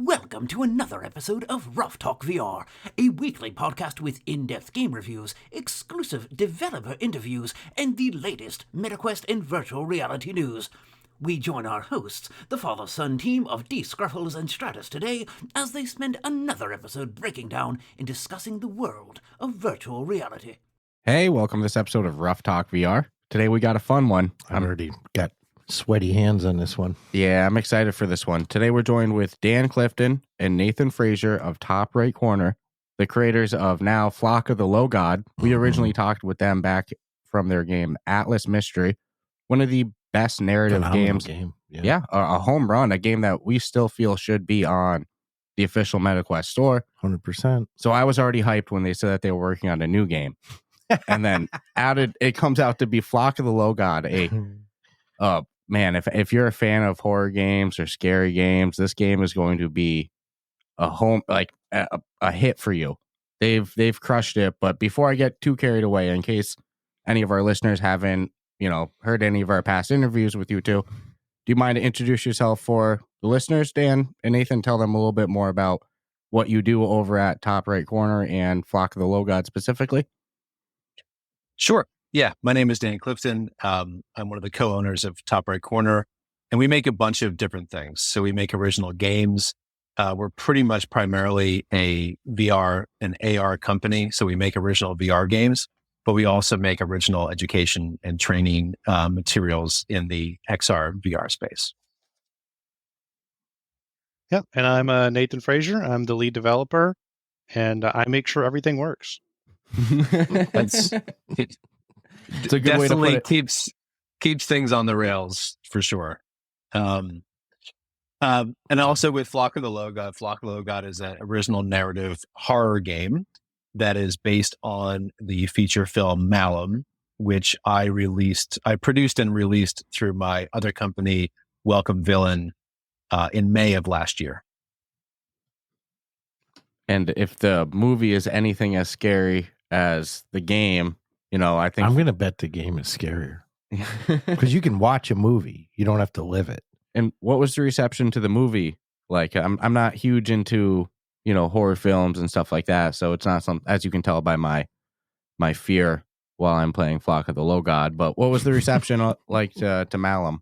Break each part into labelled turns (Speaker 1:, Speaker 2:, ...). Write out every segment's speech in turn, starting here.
Speaker 1: Welcome to another episode of Ruff Talk VR, a weekly podcast with in-depth game reviews, exclusive developer interviews, and the latest MetaQuest and virtual reality news. We join our hosts, the father-son team of D. Scruffles and Stratus today, as they spend another episode breaking down and discussing the world of virtual reality.
Speaker 2: Hey, welcome to this episode of Ruff Talk VR. Today we got a fun one.
Speaker 3: I've already got sweaty hands on this one.
Speaker 2: Yeah, I'm excited for this one. Today we're joined with Dan Clifton and Nathan Frazier of Top Right Corner, the creators of now Flock of the Low God. We originally talked with them back from their game Atlas Mystery, one of the best narrative games. Yeah, a home run, a game that we still feel should be on the official MetaQuest store.
Speaker 3: 100%.
Speaker 2: So I was already hyped when they said that they were working on a new game. And then it comes out to be Flock of the Low God, man, if you're a fan of horror games or scary games, this game is going to be a hit for you. They've crushed it. But before I get too carried away, in case any of our listeners haven't, heard any of our past interviews with you two, do you mind to introduce yourself for the listeners, Dan and Nathan? Tell them a little bit more about what you do over at Top Right Corner and Flock of the Low God specifically.
Speaker 4: Sure. Yeah, my name is Dan Clifton. I'm one of the co-owners of Top Right Corner, and we make a bunch of different things. So we make original games. We're pretty much primarily a VR and AR company. So we make original VR games, but we also make original education and training materials in the XR VR space.
Speaker 5: Yeah, and I'm Nathan Frazier. I'm the lead developer, and I make sure everything works.
Speaker 4: It's
Speaker 2: a good way to put it.
Speaker 4: keeps things on the rails for sure. And also with Flock of the Low God. Flock of the Low God is an original narrative horror game that is based on the feature film Malum, which I produced and released through my other company, Welcome Villain, in May of last year.
Speaker 2: And if the movie is anything as scary as the game, I think
Speaker 3: I'm going to bet the game is scarier because you can watch a movie. You don't have to live it.
Speaker 2: And what was the reception to the movie? Like, I'm not huge into, horror films and stuff like that. So it's not something, as you can tell by my fear while I'm playing Flock of the Low God. But what was the reception like to Malum?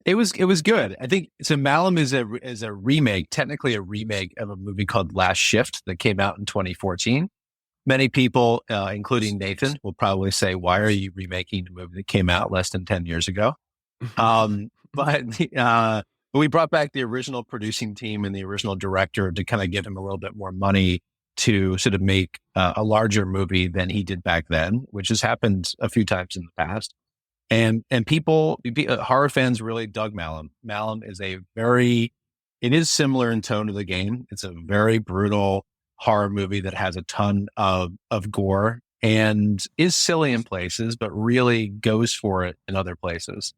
Speaker 4: It was good. I think so. Malum is a remake, technically a remake of a movie called Last Shift that came out in 2014. Many people, including Nathan, will probably say, "Why are you remaking a movie that came out less than 10 years ago?" But we brought back the original producing team and the original director to kind of give him a little bit more money to sort of make a larger movie than he did back then, which has happened a few times in the past. And people, horror fans really dug Malum. Malum is it is similar in tone to the game. It's a very brutal horror movie that has a ton of gore and is silly in places, but really goes for it in other places.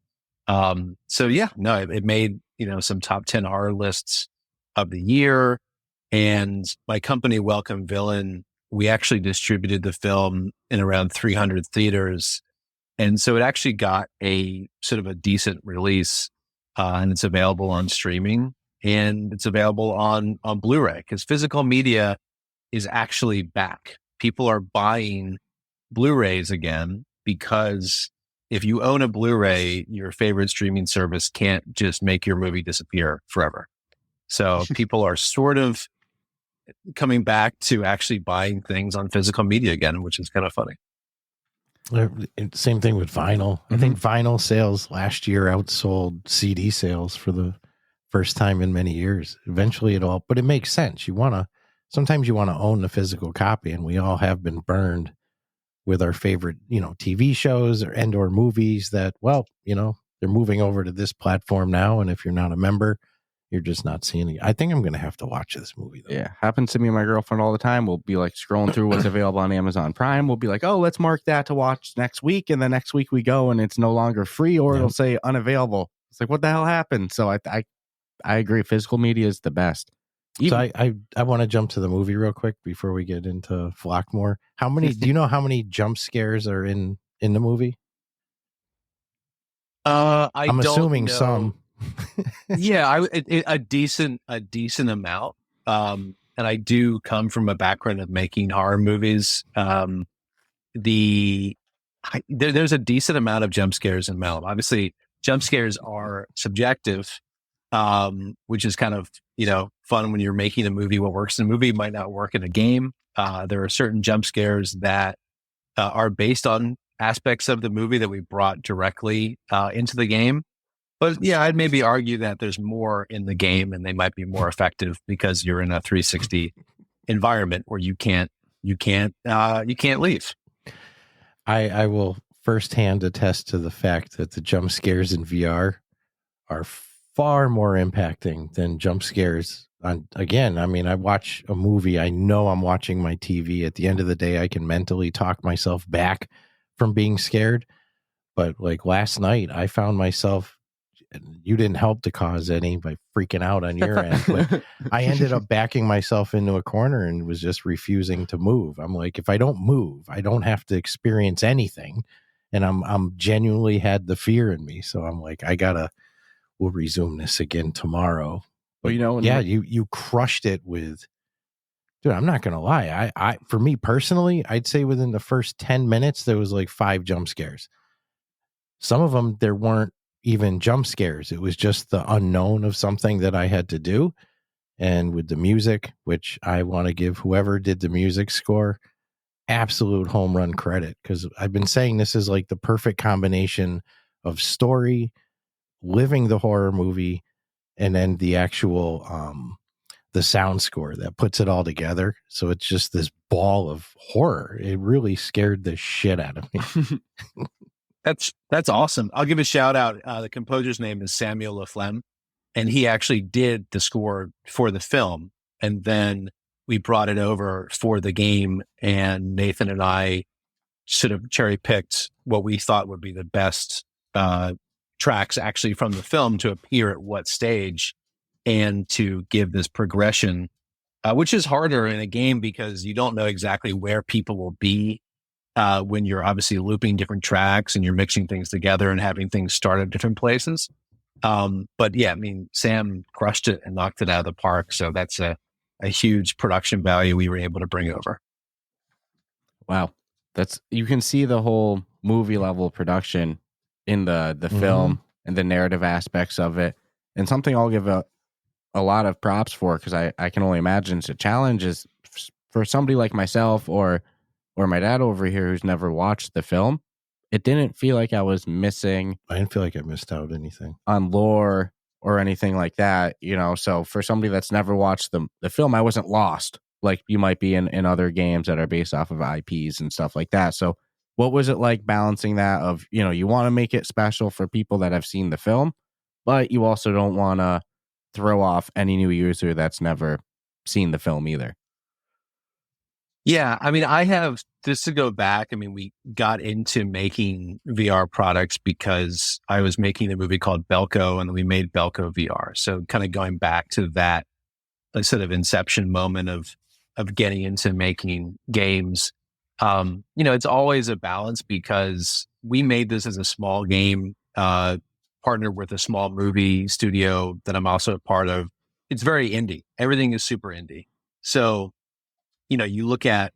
Speaker 4: It made, some top 10 horror lists of the year. And my company, Welcome Villain, we actually distributed the film in around 300 theaters. And so it actually got a sort of a decent release, and it's available on streaming and it's available on Blu-ray because physical media is actually back. People are buying Blu-rays again because if you own a Blu-ray, your favorite streaming service can't just make your movie disappear forever. So people are sort of coming back to actually buying things on physical media again, which is kind of funny.
Speaker 3: Same thing with vinyl. I think vinyl sales last year outsold CD sales for the first time in many years. Eventually but it makes sense. Sometimes you want to own the physical copy, and we all have been burned with our favorite, TV shows or movies that, they're moving over to this platform now. And if you're not a member, you're just not seeing it. I think I'm going to have to watch this movie, though.
Speaker 2: Yeah, happens to me and my girlfriend all the time. We'll be like scrolling through what's available on Amazon Prime. We'll be like, oh, let's mark that to watch next week. And the next week we go and it's no longer free, or it'll say unavailable. It's like, what the hell happened? So I agree. Physical media is the best.
Speaker 3: So I want to jump to the movie real quick before we get into Flockmore. Do you know how many jump scares are in the movie?
Speaker 4: I'm
Speaker 3: assuming some.
Speaker 4: Yeah, a decent amount. And I do come from a background of making horror movies. There's a decent amount of jump scares in Malum. Obviously, jump scares are subjective, which is kind of, fun when you're making a movie. What works in a movie might not work in a game. There are certain jump scares that are based on aspects of the movie that we brought directly into the game. But yeah, I'd maybe argue that there's more in the game and they might be more effective because you're in a 360 environment where you can't leave.
Speaker 3: I will firsthand attest to the fact that the jump scares in VR are far more impacting than jump scares on, again, I mean, I watch a movie, I know I'm watching my TV. At the end of the day, I can mentally talk myself back from being scared. But like last night, I found myself, you didn't help to cause any by freaking out on your end, but I ended up backing myself into a corner and was just refusing to move. I'm like, if I don't move, I don't have to experience anything. And I'm genuinely had the fear in me. So I'm like, we'll resume this again tomorrow. But you crushed it with, dude, I'm not going to lie. I, for me personally, I'd say within the first 10 minutes, there was like 5 jump scares. Some of them, there weren't even jump scares. It was just the unknown of something that I had to do. And with the music, which I want to give whoever did the music score absolute home run credit, because I've been saying this is like the perfect combination of story, living the horror movie, and then the actual the sound score that puts it all together. So it's just this ball of horror. It really scared the shit out of me.
Speaker 4: That's awesome. I'll give a shout out. The composer's name is Samuel Laflamme, and he actually did the score for the film. And then we brought it over for the game, and Nathan and I sort of cherry picked what we thought would be the best tracks actually from the film to appear at what stage and to give this progression, which is harder in a game because you don't know exactly where people will be when you're obviously looping different tracks and you're mixing things together and having things start at different places. But yeah, I mean, Sam crushed it and knocked it out of the park. So that's a huge production value we were able to bring over.
Speaker 2: Wow. You can see the whole movie level production in the film and the narrative aspects of it. And something I'll give a lot of props for, because I can only imagine it's a challenge, is for somebody like myself or my dad over here who's never watched the film. It didn't feel like I was missing.
Speaker 3: I didn't feel like I missed out anything
Speaker 2: on lore or anything like that, So for somebody that's never watched the film, I wasn't lost like you might be in other games that are based off of IPs and stuff like that. So what was it like balancing that of, you want to make it special for people that have seen the film, but you also don't want to throw off any new user that's never seen the film either?
Speaker 4: Yeah, I mean, I have, just to go back, I mean, we got into making VR products because I was making a movie called Belko, and we made Belko VR. So kind of going back to that sort of inception moment of getting into making games. It's always a balance because we made this as a small game, partnered with a small movie studio that I'm also a part of. It's very indie. Everything is super indie. So, you look at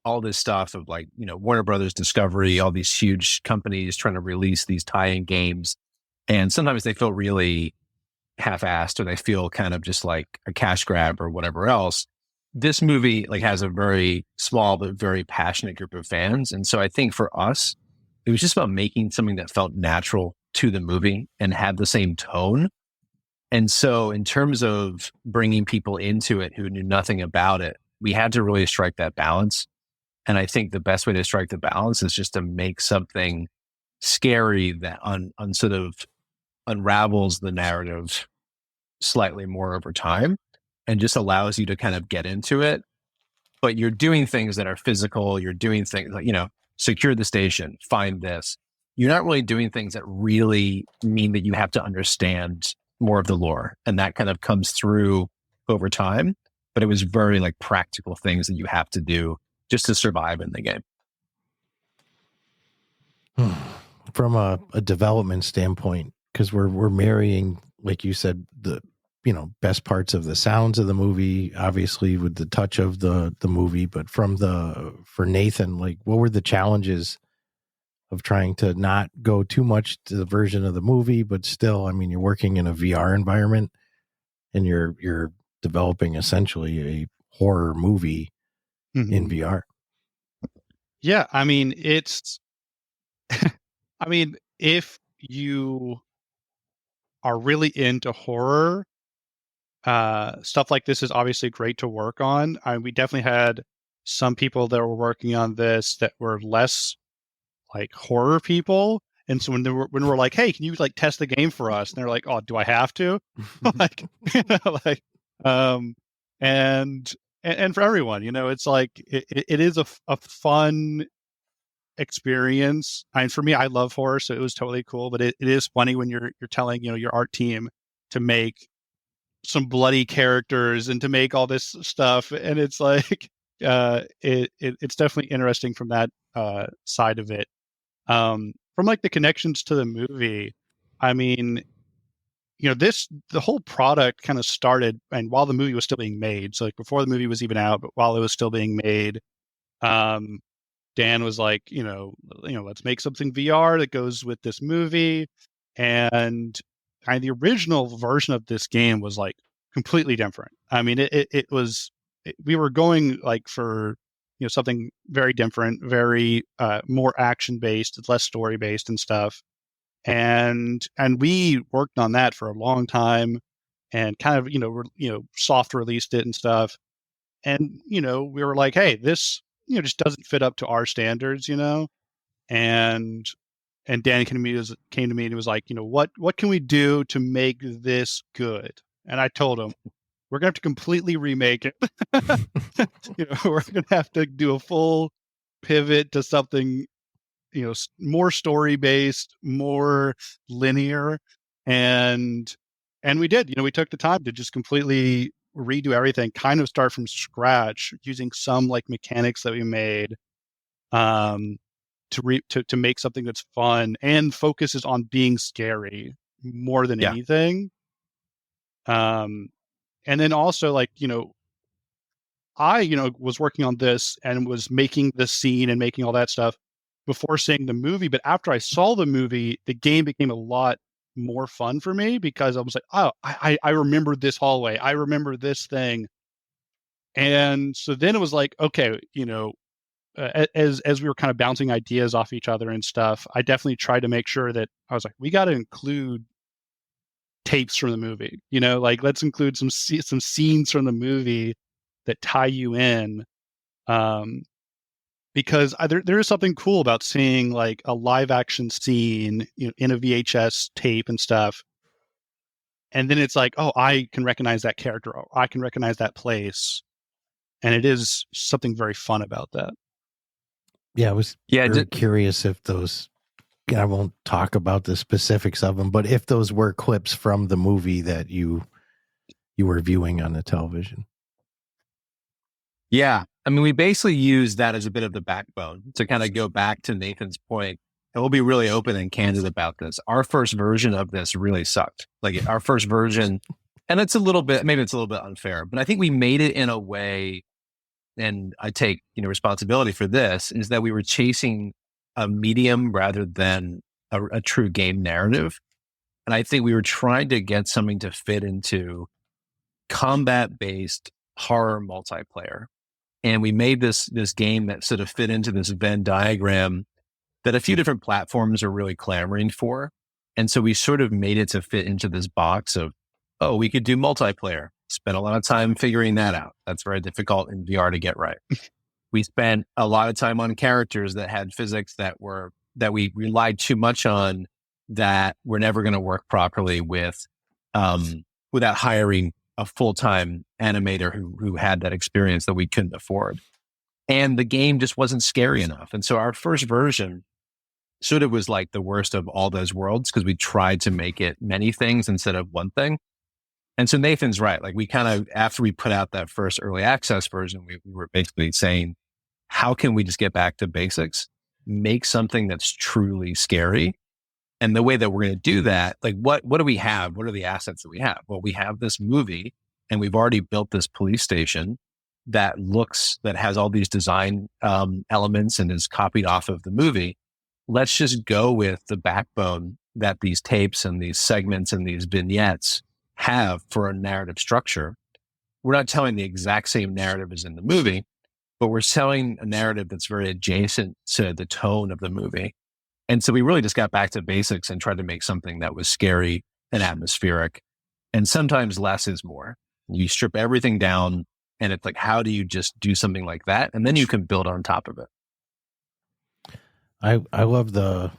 Speaker 4: all this stuff of like, Warner Brothers, Discovery, all these huge companies trying to release these tie-in games. And sometimes they feel really half-assed, or they feel kind of just like a cash grab or whatever else. This movie like has a very small but very passionate group of fans. And so I think for us, it was just about making something that felt natural to the movie and had the same tone. And so in terms of bringing people into it who knew nothing about it, we had to really strike that balance. And I think the best way to strike the balance is just to make something scary that sort of unravels the narrative slightly more over time and just allows you to kind of get into it. But you're doing things that are physical. You're doing things like, secure the station, find this. You're not really doing things that really mean that you have to understand more of the lore. And that kind of comes through over time. But it was very like practical things that you have to do just to survive in the game.
Speaker 3: From a development standpoint, because we're marrying like you said, the best parts of the sounds of the movie, obviously with the touch of the movie, but for Nathan, like what were the challenges of trying to not go too much to the version of the movie, but still, I mean, you're working in a VR environment and you're developing essentially a horror movie in VR.
Speaker 5: Yeah, I mean, if you are really into horror, stuff like this is obviously great to work on. We definitely had some people that were working on this that were less like horror people. And so when we're like, hey, can you like test the game for us? And they're like, oh, do I have to? Like, and for everyone, it's like, it is a fun experience. And for me, I love horror, so it was totally cool, but it is funny when you're telling, your art team to make some bloody characters and to make all this stuff. And it's like, it's definitely interesting from that side of it. From like the connections to the movie, I mean, the whole product kind of started, and while the movie was still being made, so like before the movie was even out, but while it was still being made, Dan was like, let's make something VR that goes with this movie. And kind of the original version of this game was like completely different. I mean, we were going like for, something very different, very more action based, less story based and stuff. And we worked on that for a long time and kind of, soft released it and stuff. And, we were like, hey, this, just doesn't fit up to our standards, and Dan came to me and was like, what can we do to make this good? And I told him, we're going to have to completely remake it. We're going to have to do a full pivot to something, more story based, more linear. And we did, we took the time to just completely redo everything, kind of start from scratch using some like mechanics that we made, to make something that's fun and focuses on being scary more than anything. And then also like, I, was working on this and was making the scene and making all that stuff before seeing the movie. But after I saw the movie, the game became a lot more fun for me because I was like, oh, I remember this hallway. I remember this thing. And so then it was like, okay, as we were kind of bouncing ideas off each other and stuff, I definitely tried to make sure that I was like, we got to include tapes from the movie, like let's include some scenes from the movie that tie you in, because there is something cool about seeing like a live action scene, in a VHS tape and stuff, and then it's like, oh, I can recognize that character, or I can recognize that place, and it is something very fun about that.
Speaker 3: Yeah, I was curious if those, I won't talk about the specifics of them, but if those were clips from the movie that you were viewing on the television.
Speaker 4: Yeah. I mean, we basically use that as a bit of the backbone to kind of go back to Nathan's point. And we'll be really open and candid about this. Our first version of this really sucked. Like our first version, and maybe it's a little bit unfair, but I think we made it in a way, and I take, responsibility for this, is that we were chasing a medium rather than a true game narrative. And I think we were trying to get something to fit into combat-based horror multiplayer. And we made this game that sort of fit into this Venn diagram that a few different platforms are really clamoring for. And so we sort of made it to fit into this box of, oh, we could do multiplayer. Spent a lot of time figuring that out. That's very difficult in VR to get right. We spent a lot of time on characters that had physics that we relied too much on, that were never going to work properly without hiring a full-time animator who had that experience that we couldn't afford. And the game just wasn't scary enough. And so our first version sort of was like the worst of all those worlds, because we tried to make it many things instead of one thing. And so Nathan's right. Like we kind of, after we put out that first early access version, we were basically saying, how can we just get back to basics, make something that's truly scary, And the way that we're going to do that, like what do we have? What are the assets that we have? Well, we have this movie and we've already built this police station that has all these design elements and is copied off of the movie. Let's just go with the backbone that these tapes and these segments and these vignettes have for a narrative structure. We're not telling the exact same narrative as in the movie, but we're selling a narrative that's very adjacent to the tone of the movie. And so we really just got back to basics and tried to make something that was scary and atmospheric. And sometimes less is more. You strip everything down and it's like, how do you just do something like that? And then you can build on top of it.
Speaker 3: I love the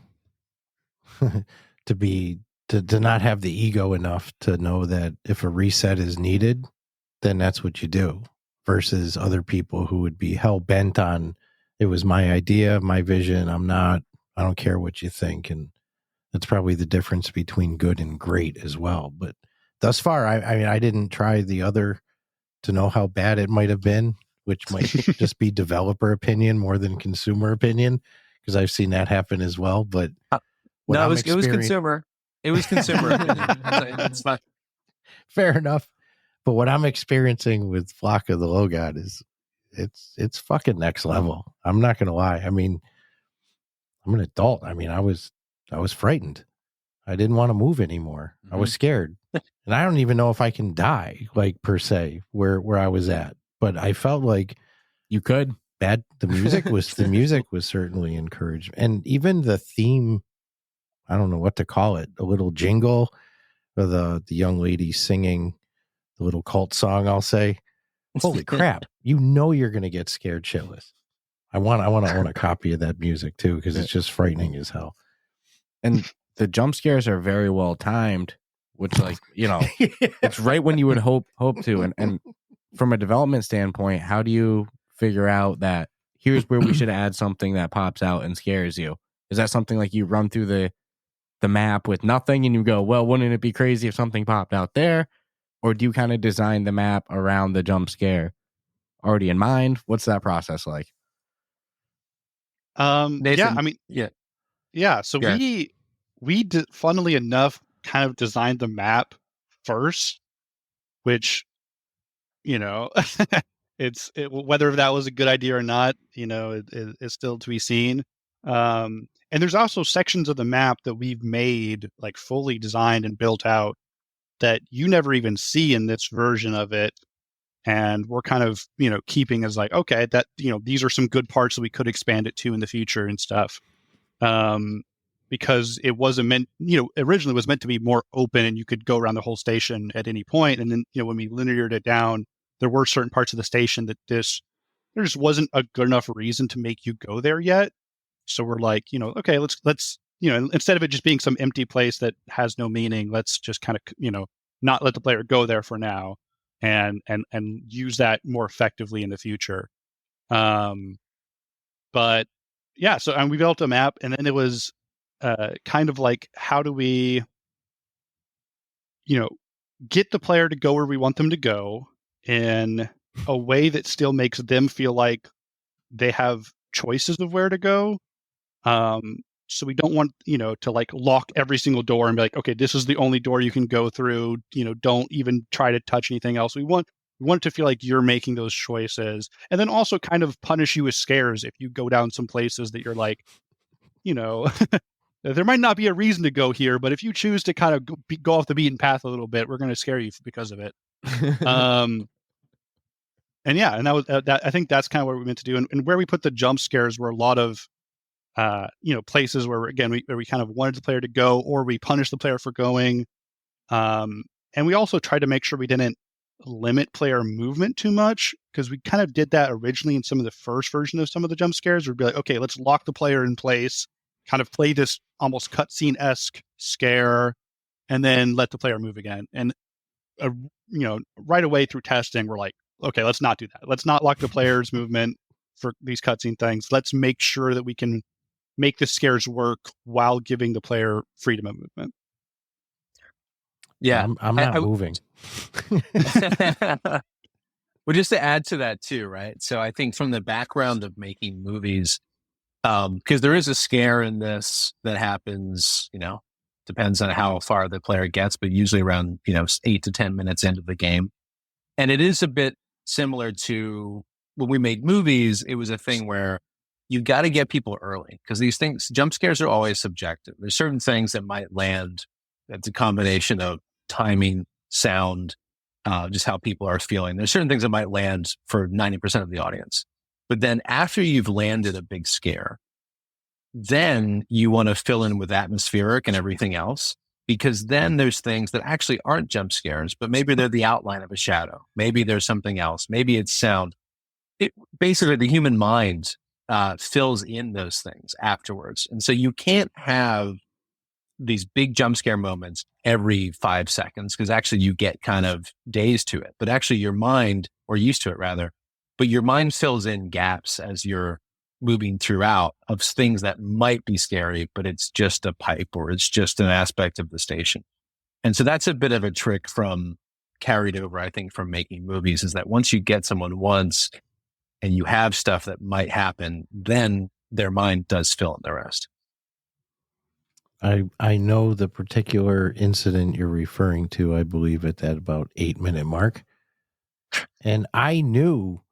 Speaker 3: to not have the ego enough to know that if a reset is needed, then that's what you do, versus other people who would be hell bent on, it was my idea, my vision. I don't care what you think. And that's probably the difference between good and great as well. But thus far, I mean, I didn't try the other to know how bad it might have been, which might just be developer opinion more than consumer opinion, because I've seen that happen as well. But
Speaker 4: no, it was consumer. It was consumer opinion. It's fine.
Speaker 3: Fair enough. But what I'm experiencing with Flock of the Low God is it's fucking next level. I'm not gonna lie. I mean, I'm an adult. I mean, I was frightened. I didn't want to move anymore. I was scared. And I don't even know if I can die, like, per se, where I was at. But I felt like
Speaker 2: You could.
Speaker 3: the music was certainly encouraged. And even the theme, I don't know what to call it, a little jingle, or the young lady singing the little cult song, I'll say. Holy crap. You know you're gonna get scared shitless. I want to own a copy of that music too, because it's just frightening as hell.
Speaker 2: And the jump scares are very well timed, which, like, you know, it's right when you would hope to. And from a development standpoint, how do you figure out that here's where we should add something that pops out and scares you? Is that something like you run through the map with nothing and you go, well, wouldn't it be crazy if something popped out there? Or do you kind of design the map around the jump scare already in mind? What's that process like?
Speaker 4: Nathan,
Speaker 5: yeah, I mean, yeah. So
Speaker 4: Yeah.
Speaker 5: we did, funnily enough, kind of designed the map first, which, you know, whether that was a good idea or not, you know, it's still to be seen. And there's also sections of the map that we've made, like, fully designed and built out, that you never even see in this version of it. And we're kind of, you know, keeping as like, okay, that, you know, these are some good parts that we could expand it to in the future and stuff. Because it wasn't meant, you know, originally it was meant to be more open and you could go around the whole station at any point. And then, you know, when we lineared it down, there were certain parts of the station that there just wasn't a good enough reason to make you go there yet. So we're like, you know, okay, let's, you know, instead of it just being some empty place that has no meaning, let's just kind of, you know, not let the player go there for now, and use that more effectively in the future. But yeah, so, and we built a map, and then it was kind of like, how do we, you know, get the player to go where we want them to go in a way that still makes them feel like they have choices of where to go. So we don't want, you know, to like lock every single door and be like, okay, this is the only door you can go through. You know, don't even try to touch anything else. We want it to feel like you're making those choices, and then also kind of punish you with scares if you go down some places that you're like, you know, there might not be a reason to go here, but if you choose to kind of go off the beaten path a little bit, we're going to scare you because of it. And yeah, and that was that. I think that's kind of what we meant to do, and where we put the jump scares were a lot of, you know, places where, again, we kind of wanted the player to go, or we punished the player for going. And we also tried to make sure we didn't limit player movement too much, because we kind of did that originally in some of the first version of some of the jump scares. We'd be like, okay, let's lock the player in place, kind of play this almost cutscene-esque scare, and then let the player move again. And, you know, right away through testing, we're like, okay, let's not do that. Let's not lock the player's movement for these cutscene things. Let's make sure that we can make the scares work while giving the player freedom of movement.
Speaker 4: Yeah.
Speaker 3: I'm not moving.
Speaker 4: Well, just to add to that too, right? So I think from the background of making movies, because there is a scare in this that happens, you know, Depends on how far the player gets, but usually around, 8 to 10 minutes into the game. And it is a bit similar to when we made movies. It was a thing where you got to get people early, because these things, jump scares are always subjective. There's certain things that might land. That's a combination of timing, sound, just how people are feeling. There's certain things that might land for 90% of the audience. But then after you've landed a big scare, then you want to fill in with atmospheric and everything else, because then there's things that actually aren't jump scares, but maybe they're the outline of a shadow. Maybe there's something else. Maybe it's sound. Basically, the human mind fills in those things afterwards. And so you can't have these big jump scare moments every 5 seconds, because actually you get kind of dazed to it. But actually your mind, or used to it rather, but your mind fills in gaps as you're moving throughout of things that might be scary, but it's just a pipe or it's just an aspect of the station. And so that's a bit of a trick from carried over, I think, from making movies, is that once you get someone once and you have stuff that might happen, then their mind does fill in the rest.
Speaker 3: I know the particular incident you're referring to, I believe at that about 8-minute mark. And I knew,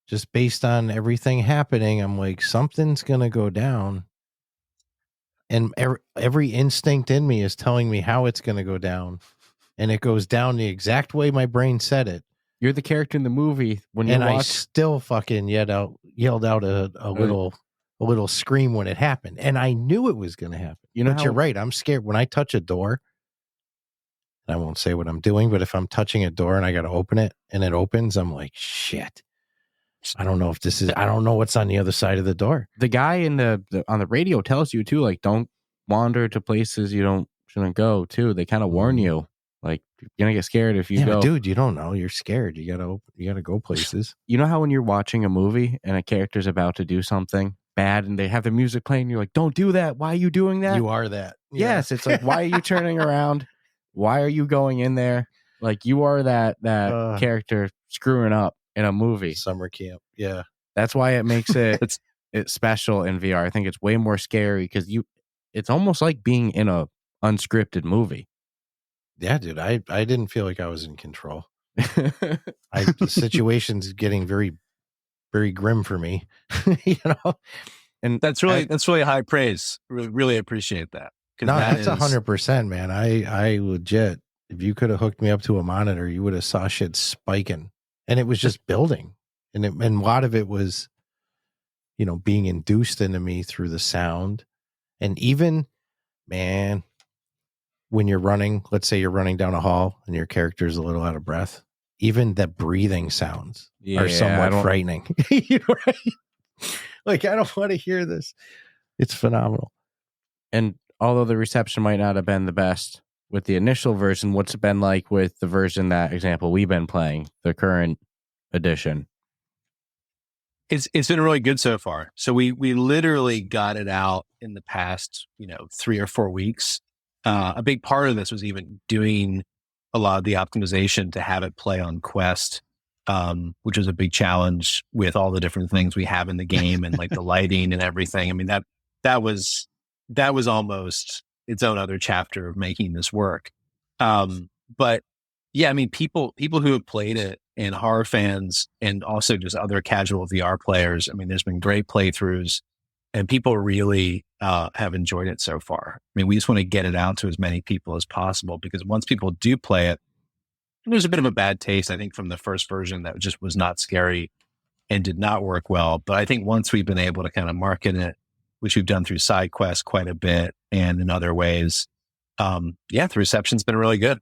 Speaker 3: just based on everything happening, I'm like, something's going to go down. And every instinct in me is telling me how it's going to go down. And it goes down the exact way my brain said it.
Speaker 2: You're the character in the movie when you
Speaker 3: and
Speaker 2: watch.
Speaker 3: I still fucking yelled out a little scream when it happened. And I knew it was going to happen. But you're right. I'm scared when I touch a door. I won't say what I'm doing, but if I'm touching a door and I got to open it and it opens, I'm like, shit. I don't know what's on the other side of the door.
Speaker 2: The guy in the on the radio tells you too, like, don't wander to places you shouldn't go too. They kind of warn you, like, you're gonna get scared if you go.
Speaker 3: Dude, you don't know. You're scared. You gotta go places.
Speaker 2: You know how when you're watching a movie and a character's about to do something bad and they have the music playing, you're like, don't do that. Why are you doing that?
Speaker 3: You are that. Yeah.
Speaker 2: Yes. It's like, why are you turning around? Why are you going in there? Like, you are that character screwing up in a movie.
Speaker 3: Summer camp. Yeah.
Speaker 2: That's why it makes it's special in VR. I think it's way more scary because it's almost like being in a unscripted movie.
Speaker 3: Yeah, dude. I didn't feel like I was in control. The situation's getting very, very grim for me.
Speaker 4: And that's really high praise. Really appreciate that.
Speaker 3: No, that's 100%, man. I legit, if you could have hooked me up to a monitor, you would have saw shit spiking, and it was just building. And a lot of it was, being induced into me through the sound. And even, man, when you're running, let's say you're running down a hall and your character's a little out of breath, even the breathing sounds are somewhat frightening. Right? Like, I don't want to hear this. It's phenomenal.
Speaker 2: And although the reception might not have been the best with the initial version, what's it been like with the version that example we've been playing, the current edition?
Speaker 4: It's been really good so far. So we literally got it out in the past, 3 or 4 weeks. A big part of this was even doing a lot of the optimization to have it play on Quest, which was a big challenge with all the different things we have in the game and like the lighting and everything. I mean, that was almost its own other chapter of making this work. But yeah, I mean, people who have played it, and horror fans, and also just other casual VR players, I mean, there's been great playthroughs, and people really have enjoyed it so far. I mean, we just want to get it out to as many people as possible, because once people do play it, there's a bit of a bad taste, I think, from the first version that just was not scary and did not work well. But I think once we've been able to kind of market it, which we've done through side quests quite a bit and in other ways, the reception's been really good.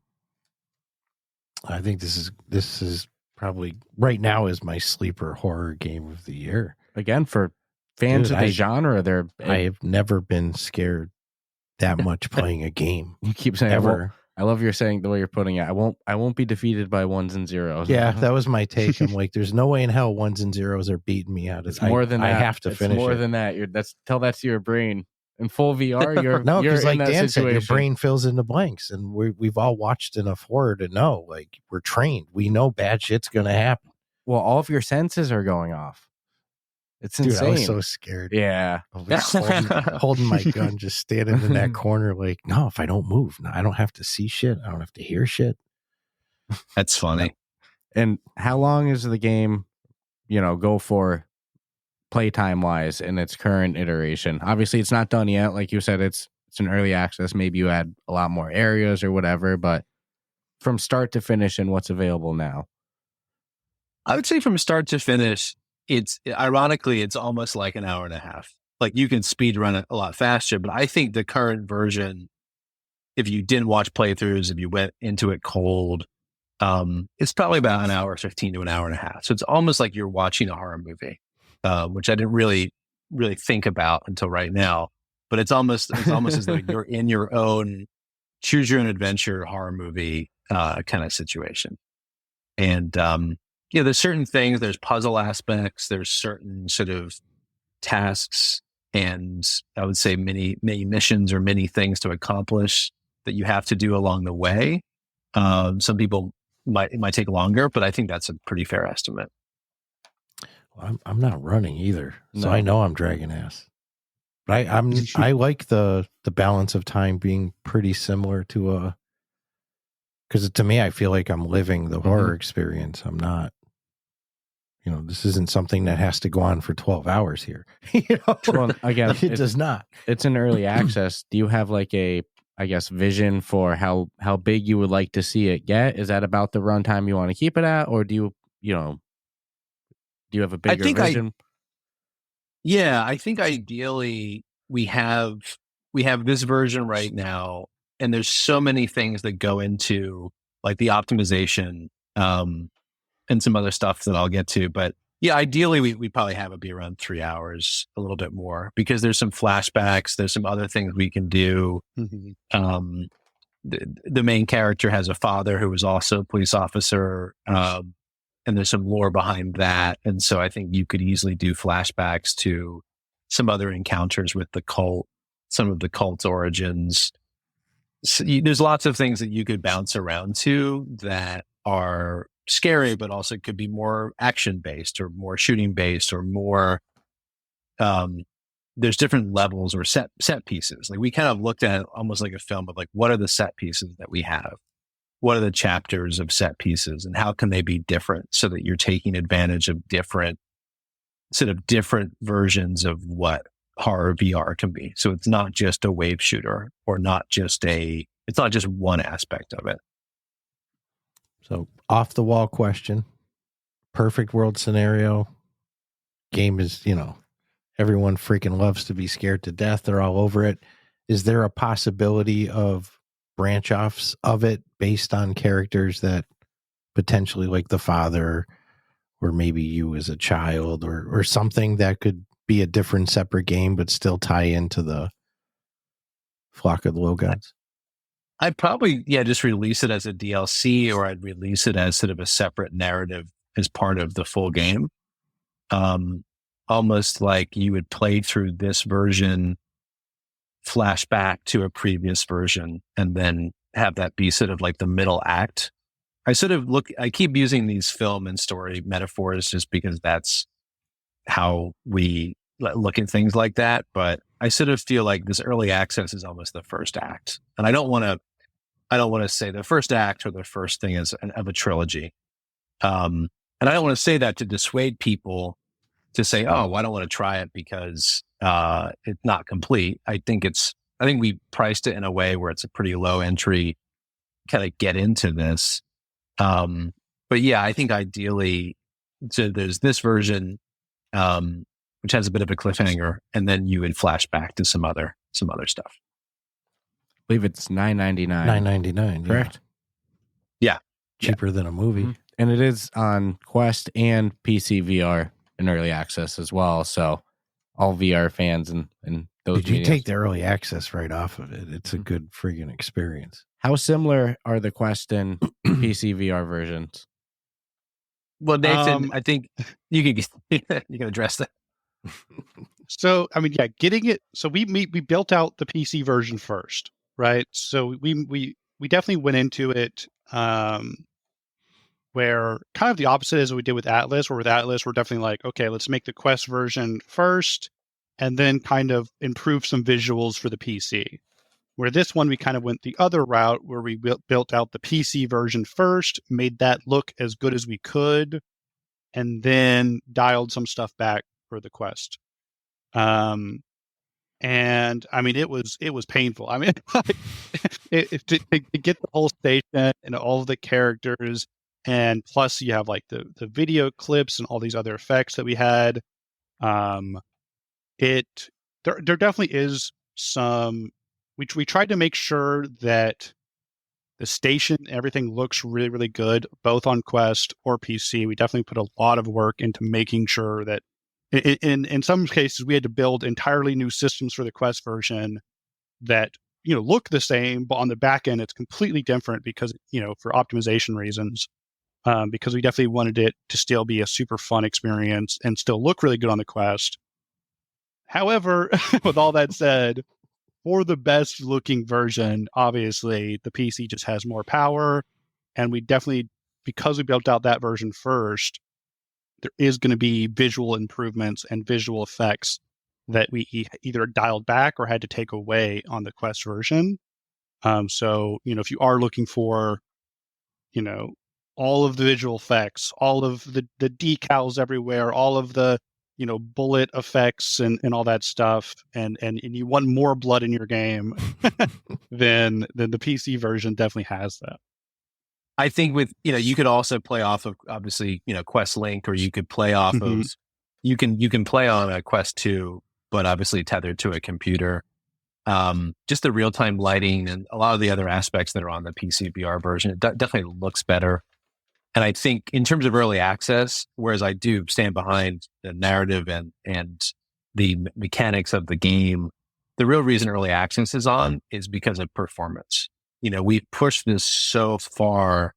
Speaker 3: I think this is probably right now is my sleeper horror game of the year.
Speaker 2: Again, for fans of the genre,
Speaker 3: I have never been scared that much playing a game.
Speaker 2: You keep saying
Speaker 3: ever.
Speaker 2: I love your saying the way you're putting it. I won't be defeated by ones and zeros.
Speaker 3: Yeah, that was my take. I'm like, there's no way in hell ones and zeros are beating me out.
Speaker 2: It's more than that.
Speaker 3: I have to finish.
Speaker 2: More
Speaker 3: it.
Speaker 2: than that. Tell that to your brain. In full VR, you're
Speaker 3: no, because like Dan
Speaker 2: situation.
Speaker 3: said, your brain fills in the blanks, and we've all watched enough horror to know. Like, we're trained. We know bad shit's gonna happen.
Speaker 2: Well, all of your senses are going off. It's
Speaker 3: Dude,
Speaker 2: insane.
Speaker 3: I was so scared.
Speaker 2: Yeah.
Speaker 3: I was holding my gun, just standing in that corner like, no, if I don't move, no, I don't have to see shit. I don't have to hear shit.
Speaker 4: That's funny.
Speaker 2: And how long is the game, go for playtime wise in its current iteration? Obviously, it's not done yet. Like you said, it's an early access. Maybe you add a lot more areas or whatever, but from start to finish and what's available now.
Speaker 4: I would say from start to finish, it's ironically, it's almost like an hour and a half. Like you can speed run it a lot faster, but I think the current version, if you didn't watch playthroughs, if you went into it cold, it's probably about an hour 15 to an hour and a half. So it's almost like you're watching a horror movie, which I didn't really think about until right now. But it's almost as though you're in your own choose your own adventure horror movie kind of situation. And there's certain things, there's puzzle aspects, there's certain sort of tasks, and I would say many missions or many things to accomplish that you have to do along the way. Some people it might take longer, but I think that's a pretty fair estimate.
Speaker 3: Well, I'm not running either, so
Speaker 2: No.
Speaker 3: I know I'm dragging ass. But I like the balance of time being pretty similar to because to me I feel like I'm living the horror experience. I'm not. This isn't something that has to go on for 12 hours here.
Speaker 2: Well, again,
Speaker 3: it does not.
Speaker 2: It's an early access. Do you have like a, I guess, vision for how big you would like to see it get? Is that about the runtime you want to keep it at, or do you have a bigger vision?
Speaker 4: I think ideally we have this version right now, and there's so many things that go into like the optimization, and some other stuff that I'll get to. But yeah, ideally we probably have it be around 3 hours, a little bit more, because there's some flashbacks, there's some other things we can do. The main character has a father who was also a police officer, and there's some lore behind that. And so I think you could easily do flashbacks to some other encounters with the cult, some of the cult's origins. So there's lots of things that you could bounce around to that are scary, but also could be more action based or more shooting based or more, there's different levels or set pieces. Like we kind of looked at it almost like a film of like, what are the set pieces that we have? What are the chapters of set pieces and how can they be different so that you're taking advantage of different versions of what horror VR can be. So it's not just a wave shooter or it's not just one aspect of it.
Speaker 3: So off the wall question, perfect world scenario. Game is, everyone freaking loves to be scared to death. They're all over it. Is there a possibility of branch offs of it based on characters that potentially like the father or maybe you as a child or something that could be a different separate game, but still tie into the Flock of the Low Gods?
Speaker 4: I'd probably, just release it as a DLC, or I'd release it as sort of a separate narrative as part of the full game. Almost like you would play through this version, flashback to a previous version, and then have that be sort of like the middle act. I keep using these film and story metaphors just because that's how we look at things like that. But I sort of feel like this early access is almost the first act. And I don't want to say the first act or the first thing of a trilogy. And I don't want to say that to dissuade people to say, oh, I don't want to try it because it's not complete. I think we priced it in a way where it's a pretty low entry kind of get into this. But yeah, I think ideally, so there's this version, which has a bit of a cliffhanger, and then you would flash back to some other stuff.
Speaker 2: I believe it's $9.99.
Speaker 3: $9.99,
Speaker 2: correct?
Speaker 4: Yeah.
Speaker 3: Cheaper than a movie.
Speaker 2: Mm-hmm. And it is on Quest and PC VR in early access as well. So all VR fans and those.
Speaker 3: Did you take the early access right off of it? It's a good friggin' experience.
Speaker 2: How similar are the Quest and PC VR versions?
Speaker 4: Well, Nathan, I think you can address that.
Speaker 5: So, I mean, getting it. So we built out the PC version first, right? So we definitely went into it where kind of the opposite is what we did with Atlas, where with Atlas, we're definitely like, okay, let's make the Quest version first and then kind of improve some visuals for the PC. Where this one, we kind of went the other route where we built out the PC version first, made that look as good as we could, and then dialed some stuff back for the Quest. And I mean, it was painful. I mean, to get the whole station and all of the characters, and plus you have like the video clips and all these other effects that we had. There definitely is some. We tried to make sure that the station, everything looks really, really good, both on Quest or PC. We definitely put a lot of work into making sure that in some cases we had to build entirely new systems for the Quest version that, look the same, but on the back end it's completely different because, for optimization reasons, because we definitely wanted it to still be a super fun experience and still look really good on the Quest. However, with all that said, for the best looking version, obviously the PC just has more power, and we definitely, because we built out that version first, there is going to be visual improvements and visual effects that we either dialed back or had to take away on the Quest version. So, if you are looking for, all of the visual effects, all of the decals everywhere, all of the bullet effects and all that stuff, and you want more blood in your game, then the PC version definitely has that.
Speaker 4: I think with, you could also play off of, obviously, Quest Link, or you could play off of, you can play on a Quest 2, but obviously tethered to a computer. Just the real-time lighting and a lot of the other aspects that are on the PC VR version, it definitely looks better. And I think in terms of early access, whereas I do stand behind the narrative and the mechanics of the game, the real reason early access is on is because of performance. We've pushed this so far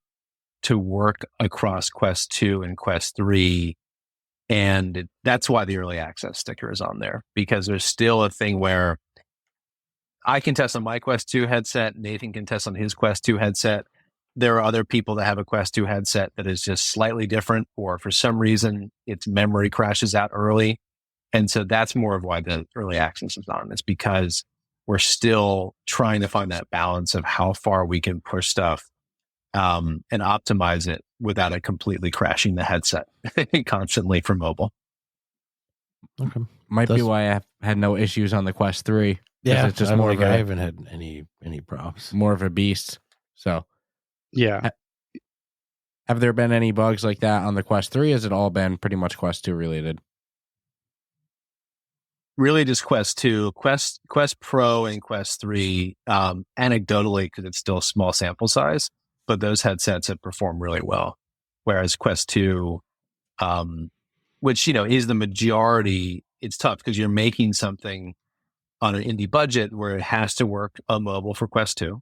Speaker 4: to work across Quest 2 and Quest 3. And that's why the early access sticker is on there, because there's still a thing where I can test on my Quest 2 headset, Nathan can test on his Quest 2 headset. There are other people that have a Quest 2 headset that is just slightly different, or for some reason its memory crashes out early. And so that's more of why the early access is on. It's because we're still trying to find that balance of how far we can push stuff and optimize it without it completely crashing the headset constantly for mobile.
Speaker 3: Okay.
Speaker 2: Might be why I had no issues on the Quest 3.
Speaker 3: Yeah,
Speaker 2: it's just more of
Speaker 3: I haven't had any problems.
Speaker 2: More of a beast. So
Speaker 5: yeah.
Speaker 2: Have there been any bugs like that on the Quest 3? Has it all been pretty much Quest 2 related?
Speaker 4: Really just Quest 2, Quest Pro and Quest 3, anecdotally, because it's still a small sample size, but those headsets have performed really well. Whereas Quest 2, which, is the majority, it's tough because you're making something on an indie budget where it has to work on mobile for Quest 2,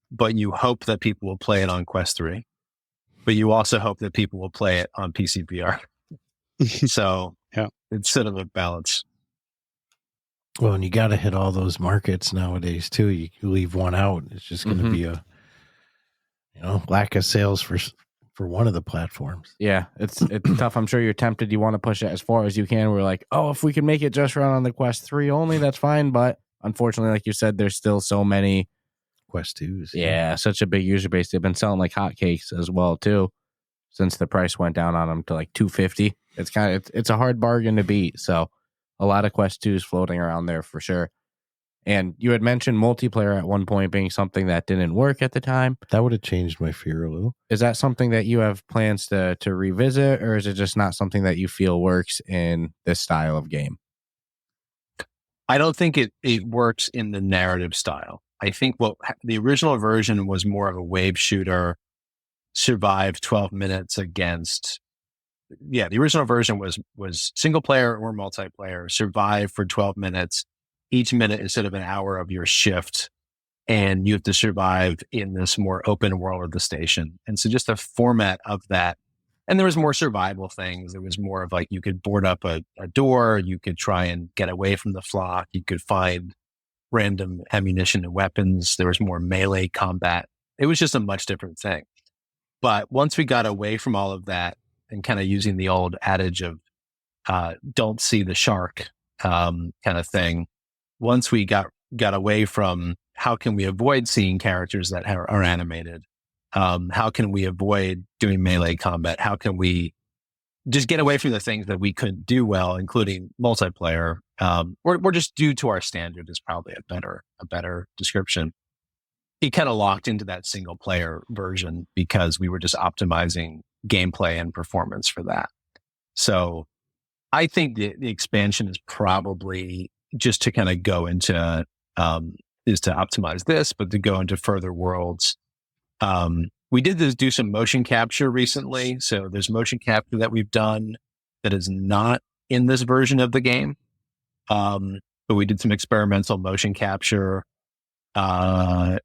Speaker 4: but you hope that people will play it on Quest 3, but you also hope that people will play it on PC VR. So
Speaker 5: yeah,
Speaker 4: it's sort of a balance.
Speaker 3: Well, and you got to hit all those markets nowadays too. You leave one out, it's just going to be a lack of sales for one of the platforms.
Speaker 2: Yeah, it's tough. I'm sure you're tempted. You want to push it as far as you can. We're like, oh, if we can make it just run on the Quest 3 only, that's fine. But unfortunately, like you said, there's still so many
Speaker 3: Quest 2s.
Speaker 2: Yeah, such a big user base. They've been selling like hotcakes as well too, since the price went down on them to like $250. It's a hard bargain to beat. So a lot of Quest 2s floating around there for sure. And you had mentioned multiplayer at one point being something that didn't work at the time.
Speaker 3: That would have changed my fear a little.
Speaker 2: Is that something that you have plans to revisit, or is it just not something that you feel works in this style of game?
Speaker 4: I don't think it works in the narrative style. I think the original version was more of a wave shooter, survive 12 minutes against. Yeah, the original version was single player or multiplayer, survive for 12 minutes. Each minute is sort of an hour of your shift, and you have to survive in this more open world of the station. And so just the format of that, and there was more survival things. There was more of like, you could board up a door, you could try and get away from the flock, you could find random ammunition and weapons. There was more melee combat. It was just a much different thing. But once we got away from all of that and kind of using the old adage of don't see the shark kind of thing, once we got away from how can we avoid seeing characters that are animated, how can we avoid doing melee combat, how can we just get away from the things that we couldn't do well, including multiplayer, or just due to our standard is probably a better description. It kind of locked into that single player version because we were just optimizing gameplay and performance for that. So I think the expansion is probably just to kind of go into, is to optimize this, but to go into further worlds. We did do some motion capture recently. So there's motion capture that we've done that is not in this version of the game. But we did some experimental motion capture, I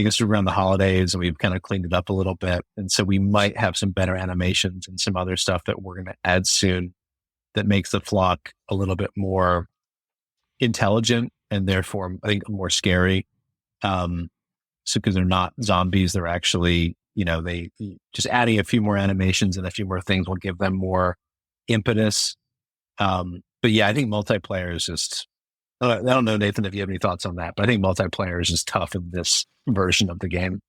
Speaker 4: guess around the holidays, and we've kind of cleaned it up a little bit. And so we might have some better animations and some other stuff that we're going to add soon that makes the flock a little bit more intelligent and therefore I think more scary. So because they're not zombies, they're actually, they just adding a few more animations and a few more things will give them more impetus. But yeah, I think multiplayer is just, I don't know, Nathan, if you have any thoughts on that, but I think multiplayer is just tough in this version of the game.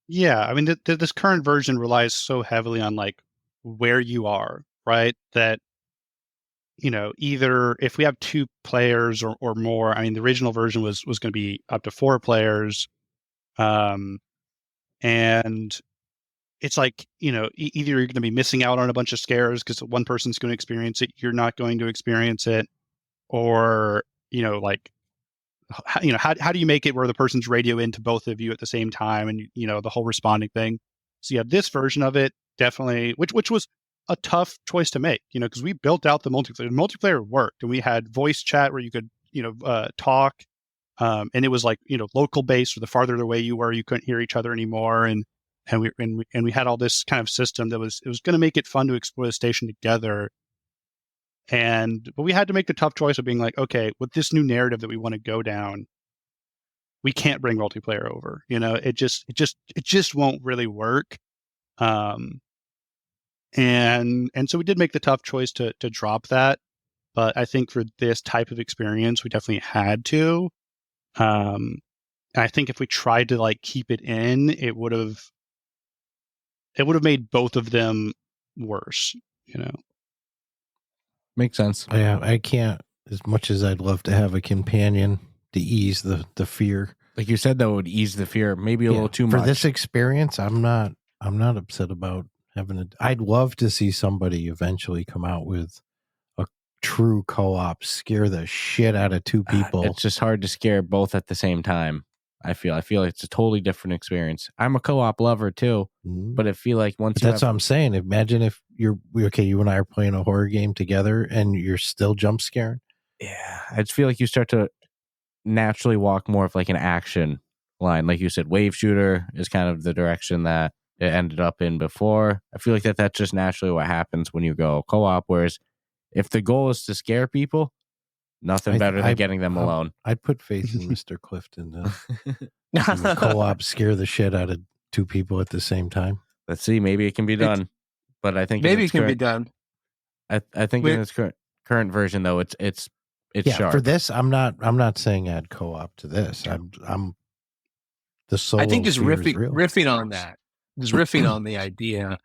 Speaker 5: Yeah, I mean, this current version relies so heavily on like where you are, right? That, either if we have 2 players or more, I mean, the original version was going to be up to 4 players. And it's like, either you're going to be missing out on a bunch of scares because one person's going to experience it, you're not going to experience it. Or, how do you make it where the person's radio into both of you at the same time and, the whole responding thing. So you have this version of it, definitely, which was a tough choice to make, because we built out the multiplayer. The multiplayer worked and we had voice chat where you could, talk. And it was like, local based, or the farther away you were, you couldn't hear each other anymore. And we had all this kind of system that was going to make it fun to explore the station together. But we had to make the tough choice of being like, okay, with this new narrative that we want to go down, we can't bring multiplayer over. It just won't really work. And so we did make the tough choice to drop that. But I think for this type of experience, we definitely had to. And I think if we tried to like keep it in, it would have made both of them worse.
Speaker 2: Makes sense.
Speaker 3: Yeah, I can't, as much as I'd love to have a companion to ease the fear.
Speaker 2: Like you said, that would ease the fear, maybe a little too much.
Speaker 3: For this experience, I'm not upset about having I'd love to see somebody eventually come out with a true co-op, scare the shit out of 2 people.
Speaker 2: It's just hard to scare both at the same time. I feel like it's a totally different experience. I'm a co-op lover too, but I feel like
Speaker 3: that's what I'm saying. Imagine if you and I are playing a horror game together and you're still jump scaring.
Speaker 2: Yeah, I just feel like you start to naturally walk more of like an action line. Like you said, wave shooter is kind of the direction that it ended up in before. I feel like that's just naturally what happens when you go co-op. Whereas if the goal is to scare people, nothing better than getting them alone.
Speaker 3: I'd put faith in Mr. Clifton to co-op scare the shit out of 2 people at the same time.
Speaker 2: Let's see. Maybe it can be done. But I think
Speaker 4: maybe it can be done.
Speaker 2: I think in its current version though, it's sharp.
Speaker 3: For this, I'm not saying add co-op to this. I'm the solo.
Speaker 4: I think just riffing on that, just riffing on the idea.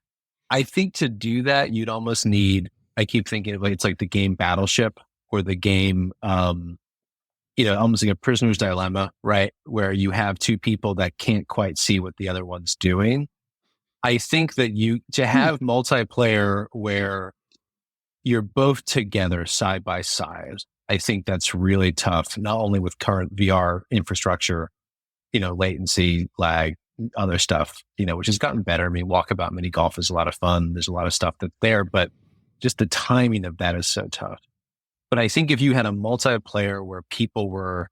Speaker 4: I think to do that, you'd almost need. I keep thinking of it's like the game Battleship or the game, almost like a prisoner's dilemma, right? Where you have 2 people that can't quite see what the other one's doing. I think that to have multiplayer where you're both together side by side, I think that's really tough, not only with current VR infrastructure, latency, lag, other stuff, which has gotten better. I mean, walkabout mini golf is a lot of fun. There's a lot of stuff that's there, but just the timing of that is so tough. But I think if you had a multiplayer where people were,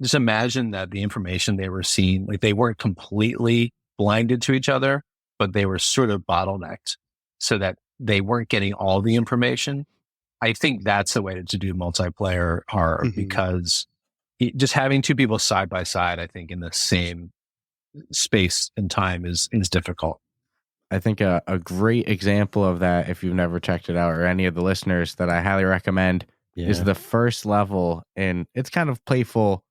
Speaker 4: just imagine that the information they were seeing, like they weren't completely blinded to each other, but they were sort of bottlenecked so that they weren't getting all the information. I think that's the way to do multiplayer horror because just having 2 people side by side, I think in the same space and time is difficult.
Speaker 2: I think a great example of that, if you've never checked it out, or any of the listeners that I highly recommend, is the first level. And it's kind of playful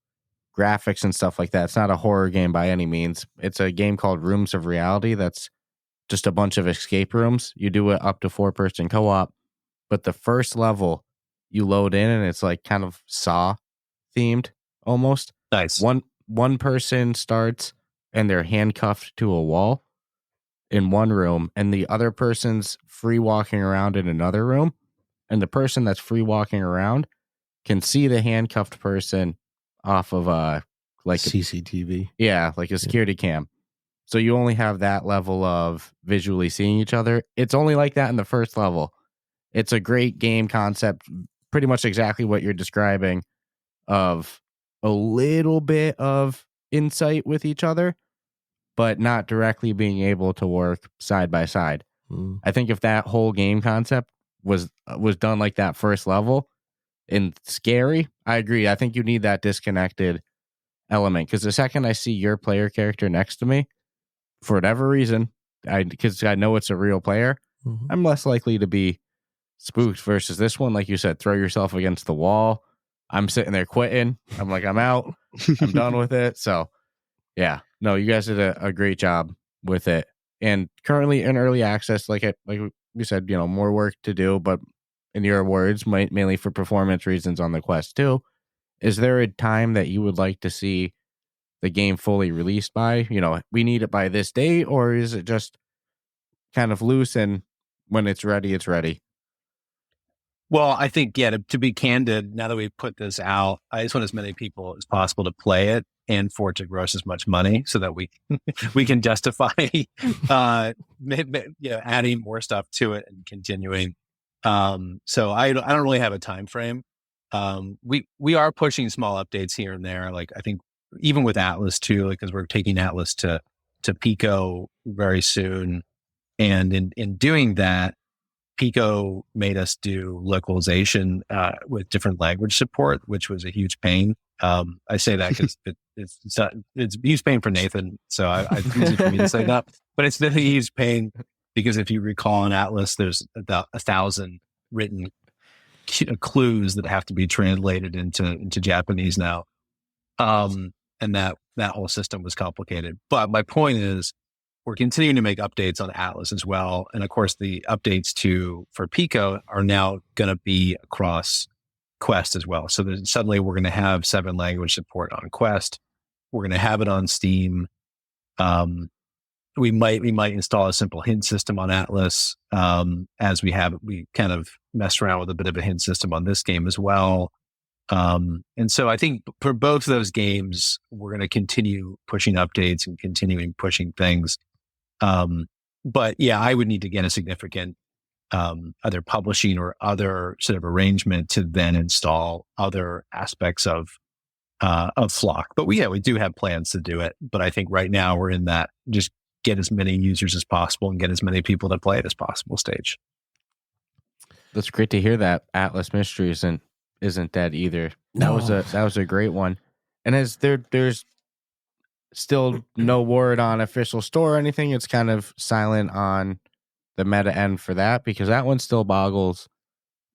Speaker 2: graphics and stuff like that. It's not a horror game by any means. It's a game called Rooms of Reality. That's just a bunch of escape rooms. You do it up to 4-person co-op. But the first level you load in and it's like kind of Saw themed almost.
Speaker 4: Nice.
Speaker 2: One person starts and they're handcuffed to a wall in one room, and the other person's free walking around in another room, and the person that's free walking around can see the handcuffed person off of like
Speaker 3: CCTV.
Speaker 2: like a security cam. So you only have that level of visually seeing each other. It's only like that in the first level. It's a great game concept, pretty much exactly what you're describing, of a little bit of insight with each other, but not directly being able to work side by side. I think if that whole game concept was done like that first level and scary, I agree. I think you need that disconnected element, because the second I see your player character next to me, for whatever reason, because I know it's a real player, I'm less likely to be spooked versus this one. Like you said, throw yourself against the wall. I'm sitting there quitting. I'm like, I'm out. I'm done with it. So yeah, no, you guys did a great job with it. And currently in early access, like we said, more work to do, but in your words, mainly for performance reasons on the Quest 2. Is there a time that you would like to see the game fully released by? We need it by this date, or is it just kind of loose and when it's ready, it's ready?
Speaker 4: Well, I think, to be candid, now that we've put this out, I just want as many people as possible to play it and for it to gross as much money so that we can justify adding more stuff to it and continuing. So I don't really have a time frame. We are pushing small updates here and there. Like, I think even with Atlas too, because we're taking Atlas to Pico very soon. And in doing that, Pico made us do localization with different language support, which was a huge pain. I say that because it's a huge pain for Nathan, so it's easy for me to say that. But it's a huge pain because if you recall in Atlas, there's about 1,000 written clues that have to be translated into Japanese now, and that whole system was complicated. But my point is, we're continuing to make updates on Atlas as well. And of course, the updates for Pico are now going to be across Quest as well. So suddenly we're going to have 7 language support on Quest. We're going to have it on Steam. We might install a simple hint system on Atlas, as we kind of messed around with a bit of a hint system on this game as well. And so I think for both of those games, we're going to continue pushing updates and continuing pushing things. But yeah, I would need to get a significant either publishing or other sort of arrangement to then install other aspects of Flock. But we do have plans to do it. But I think right now we're in that just get as many users as possible and get as many people to play it as possible stage.
Speaker 2: That's great to hear that Atlas Mystery isn't dead either.
Speaker 3: No.
Speaker 2: That was a great one. And there's still no word on official store or anything. It's kind of silent on the meta end for that, because that one still boggles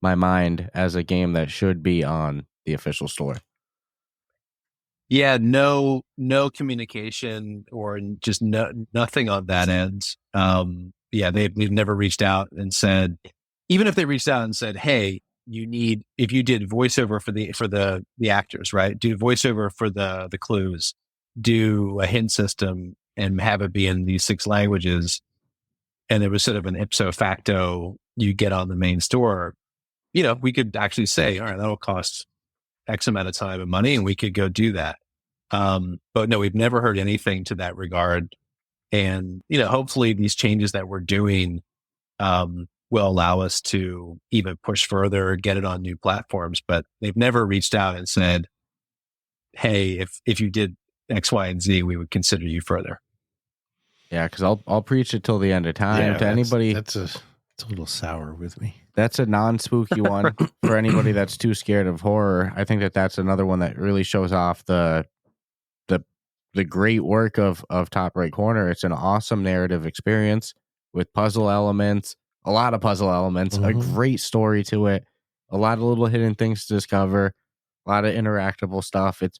Speaker 2: my mind as a game that should be on the official store.
Speaker 4: Yeah, no communication or just nothing on that end. We've never reached out and said, even if they reached out and said, hey, if you did voiceover for the actors, right? Do voiceover for the clues, do a hint system and have it be in these 6 languages. And it was sort of an ipso facto, you get on the main store, we could actually say, all right, that'll cost X amount of time and money, and we could go do that. But no, we've never heard anything to that regard. And, hopefully these changes that we're doing, will allow us to even push further, get it on new platforms. But they've never reached out and said, hey, if you did X, Y, and Z, we would consider you further.
Speaker 2: Yeah, because I'll preach it till the end of time to anybody.
Speaker 3: It's a little sour with me.
Speaker 2: That's a non-spooky one for anybody that's too scared of horror. I think that's another one that really shows off the the great work of Top Right Corner. It's an awesome narrative experience with puzzle elements, a lot of puzzle elements, a great story to it, a lot of little hidden things to discover, a lot of interactable stuff. It's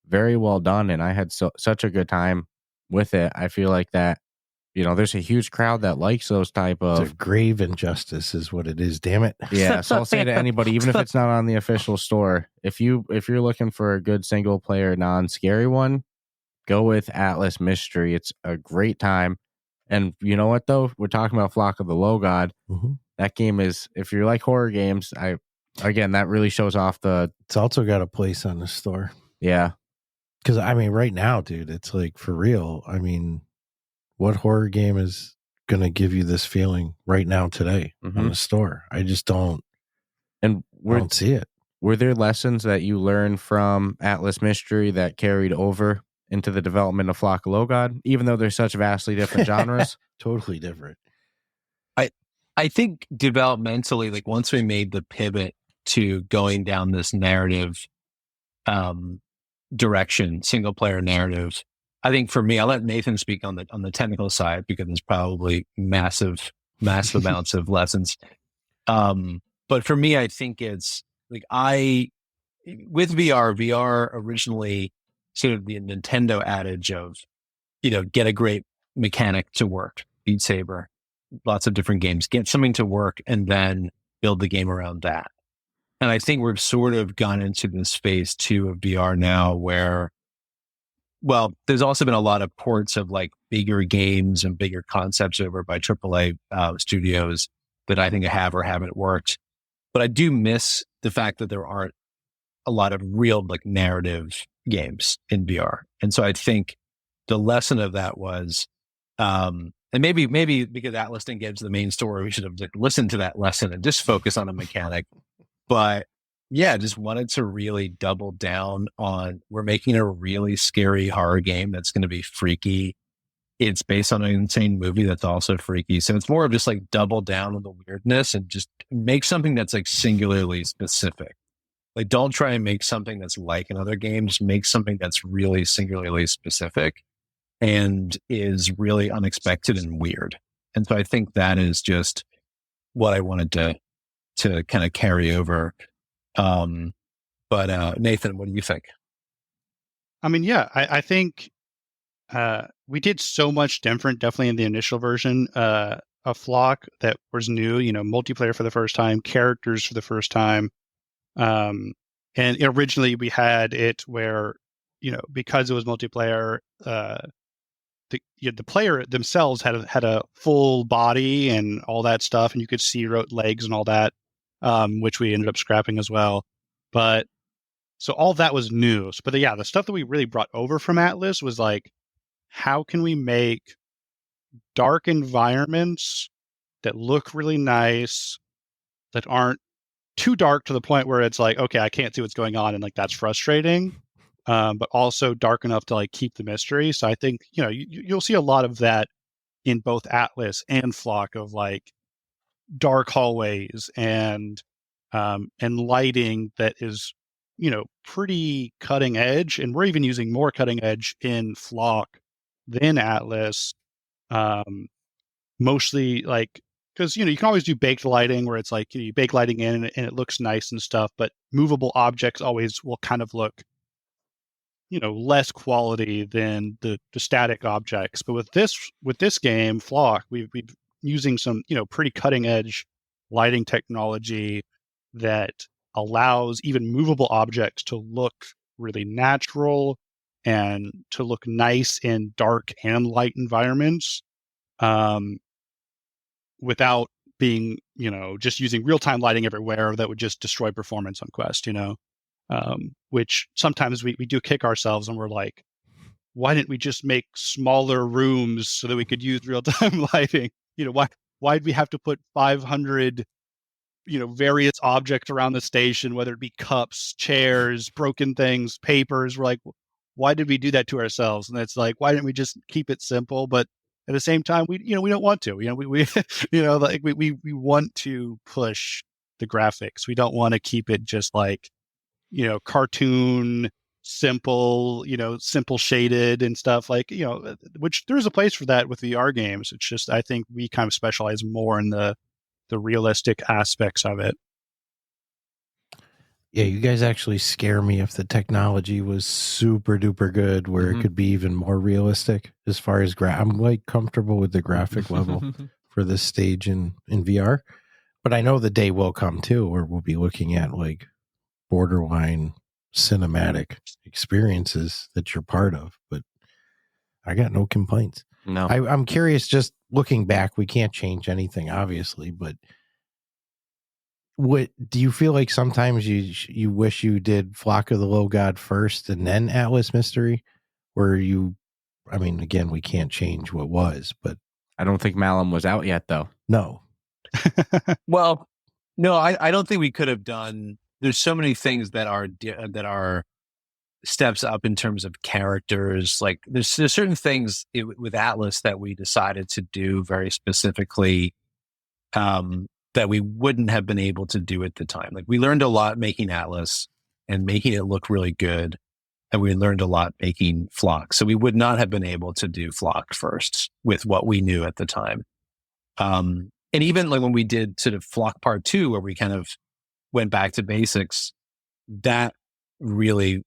Speaker 2: very well done, and I had such a good time with it. I feel like that, there's a huge crowd that likes those type of...
Speaker 3: It's a grave injustice is what it is, damn it.
Speaker 2: Yeah, so I'll say to anybody, even if it's not on the official store, if you're looking for a good single player non-scary one, go with Atlas Mystery. It's a great time. And you know what, though? We're talking about Flock of the Low God. That game is, if you like horror games, that really shows off
Speaker 3: It's also got a place on the store.
Speaker 2: Yeah.
Speaker 3: Because, right now, dude, it's like, for real. What horror game is going to give you this feeling right now today on the store? I just don't.
Speaker 2: And
Speaker 3: I don't see it.
Speaker 2: Were there lessons that you learned from Atlas Mystery that carried over into the development of Flock of Low God, even though they're such vastly different genres?
Speaker 3: Totally different.
Speaker 4: I think developmentally, like once we made the pivot to going down this narrative direction, single player narrative, I think for me, I'll let Nathan speak on the technical side because there's probably massive amounts of lessons. But for me, I think it's like with VR originally sort of the Nintendo adage of, get a great mechanic to work, Beat Saber, lots of different games, get something to work and then build the game around that. And I think we've sort of gone into this phase 2 of VR now where, well, there's also been a lot of ports of like bigger games and bigger concepts over by AAA studios that I think have or haven't worked. But I do miss the fact that there aren't a lot of real like narrative games in VR. And so I think the lesson of that was, and maybe because Atlas didn't get to the main story, we should have like listened to that lesson and just focus on a mechanic. But yeah, just wanted to really double down on, we're making a really scary horror game that's going to be freaky. It's based on an insane movie that's also freaky. So it's more of just like double down on the weirdness and just make something that's like singularly specific. Like don't try and make something that's like another game. Just make something that's really singularly specific and is really unexpected and weird. And so I think that is just what I wanted to kind of carry over. But Nathan, what do you think?
Speaker 5: I think we did so much different, definitely in the initial version of Flock that was new, multiplayer for the first time, characters for the first time. And originally we had it where, because it was multiplayer, the player themselves had a full body and all that stuff, and you could see legs and all that, which we ended up scrapping as well. But so all that was new. But the stuff that we really brought over from Atlas was like, how can we make dark environments that look really nice, that aren't too dark to the point where it's like, okay, I can't see what's going on, and like that's frustrating, but also dark enough to like keep the mystery. So I think you'll see a lot of that in both Atlas and Flock, of like dark hallways and lighting that is pretty cutting edge, and we're even using more cutting edge in Flock than Atlas, mostly like, because you can always do baked lighting where it's like you bake lighting in and it looks nice and stuff, but movable objects always will kind of look less quality than the static objects. But with this game Flock, we've using some pretty cutting edge lighting technology that allows even movable objects to look really natural and to look nice in dark and light environments, without being, just using real-time lighting everywhere that would just destroy performance on Quest, which sometimes we do kick ourselves and we're like, why didn't we just make smaller rooms so that we could use real-time lighting? Why'd we have to put 500 various objects around the station, whether it be cups, chairs, broken things, papers? We're like, why did we do that to ourselves? And it's like, why didn't we just keep it simple? But at the same time, we don't want to. We we want to push the graphics. We don't want to keep it just like cartoon simple, simple shaded and stuff, like, which there's a place for that with VR games. It's just, I think we kind of specialize more in the realistic aspects of it.
Speaker 3: Yeah, you guys actually scare me if the technology was super duper good where it could be even more realistic as far as I'm like comfortable with the graphic level for this stage in VR. But I know the day will come too where we'll be looking at like borderline cinematic experiences that you're part of. But I got no complaints.
Speaker 2: No.
Speaker 3: I'm curious, just looking back, we can't change anything, obviously, but what do you feel like sometimes you wish you did Flock of the Low God first and then Atlas Mystery? Where I mean, again, we can't change what was, but
Speaker 2: I don't think Malum was out yet, though.
Speaker 3: No.
Speaker 4: Well, no, I don't think we could have done. There's so many things that are steps up in terms of characters. Like there's certain things with Atlas that we decided to do very specifically, that we wouldn't have been able to do at the time. Like we learned a lot making Atlas and making it look really good. And we learned a lot making Flock. So we would not have been able to do Flock first with what we knew at the time. And even like when we did sort of Flock Part 2, where we kind of went back to basics, that really,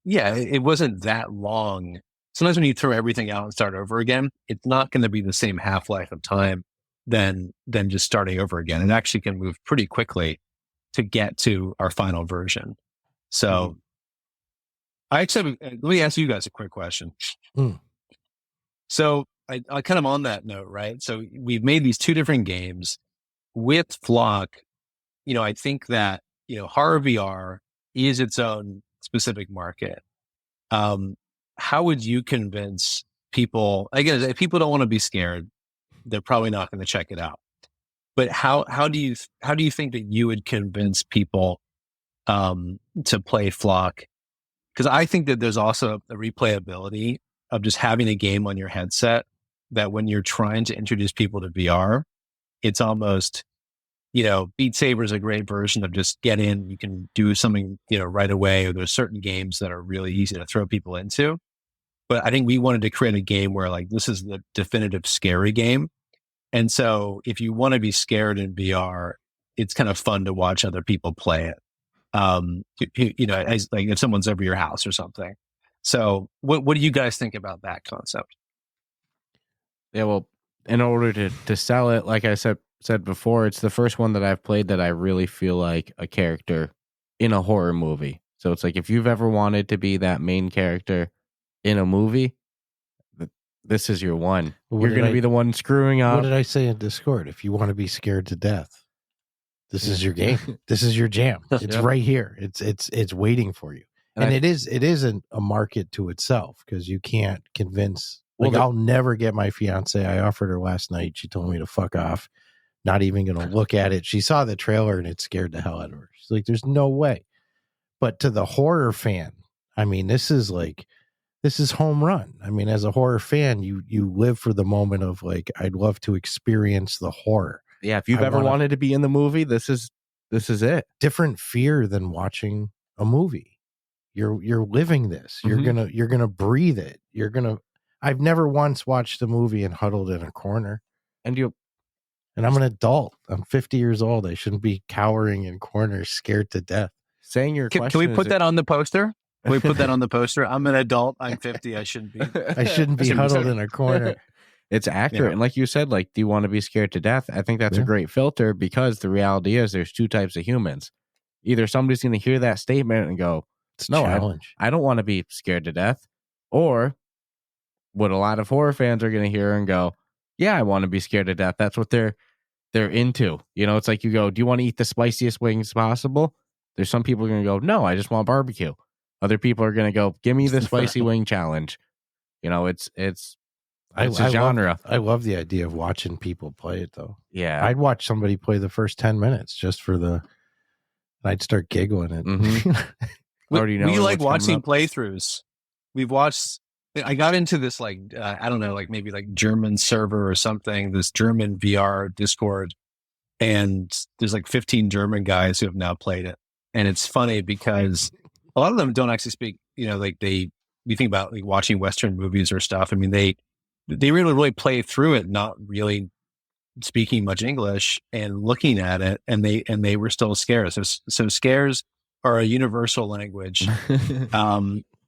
Speaker 4: it wasn't that long. Sometimes when you throw everything out and start over again, it's not going to be the same half-life of time than just starting over again. It actually can move pretty quickly to get to our final version. So let me ask you guys a quick question. So I kind of on that note, right? So we've made these two different games with Flock. I think that, horror VR is its own specific market. How would you convince people, again, if people don't want to be scared, they're probably not going to check it out. But how do you think that you would convince people to play Flock? Because I think that there's also a replayability of just having a game on your headset that when you're trying to introduce people to VR, it's almost, Beat Saber is a great version of just get in, you can do something, right away. Or there's certain games that are really easy to throw people into. But I think we wanted to create a game where like, this is the definitive scary game. And so if you want to be scared in VR, it's kind of fun to watch other people play it. As like if someone's over your house or something. So what do you guys think about that concept?
Speaker 2: Yeah, well, in order to sell it, like I said before, it's the first one that I've played that I really feel like a character in a horror movie. So it's like if you've ever wanted to be that main character in a movie, this is your one. You're going to be the one screwing up.
Speaker 3: What did I say in Discord? If you want to be scared to death, this is your game. This is your jam. It's right here. It's waiting for you. And it is a market to itself because you can't convince. Like I'll never get my fiance. I offered her last night. She told me to fuck off. Not even going to look at it. She saw the trailer and it scared the hell out of her. She's like, "There's no way." But to the horror fan, I mean, this is home run. I mean, as a horror fan, you live for the moment of like, I'd love to experience the horror.
Speaker 2: Yeah, if you've ever wanted to be in the movie, this is it.
Speaker 3: Different fear than watching a movie. You're living this. You're gonna breathe it. I've never once watched a movie and huddled in a corner. And I'm an adult. I'm 50 years old. I shouldn't be cowering in corners, scared to death.
Speaker 2: Saying your question.
Speaker 4: Can we put that on the poster? Can we put that on the poster? I'm an adult. I'm 50. I shouldn't be.
Speaker 3: I shouldn't be huddled in a corner.
Speaker 2: It's accurate. Yeah. And like you said, like, do you want to be scared to death? I think that's a great filter because the reality is there's two types of humans. Either somebody's going to hear that statement and go, "No, I don't want to be scared to death." Or what a lot of horror fans are going to hear and go, "Yeah, I want to be scared to death." That's what they're into. It's like you go, "Do you want to eat the spiciest wings possible?" There's some people are going to go, "No, I just want barbecue." Other people are going to go, "Give me the spicy wing challenge." It's a genre.
Speaker 3: I love the idea of watching people play it, though.
Speaker 2: Yeah.
Speaker 3: I'd watch somebody play the first 10 minutes just for I'd start giggling at
Speaker 4: we like watching playthroughs. We've watched, I got into this I don't know, maybe German server or something, this German VR Discord. And there's 15 German guys who have now played it. And it's funny because a lot of them don't actually speak you think about like watching Western movies or stuff. I mean, they really play through it, not really speaking much English and looking at it, and they were still scared. So scares are a universal language.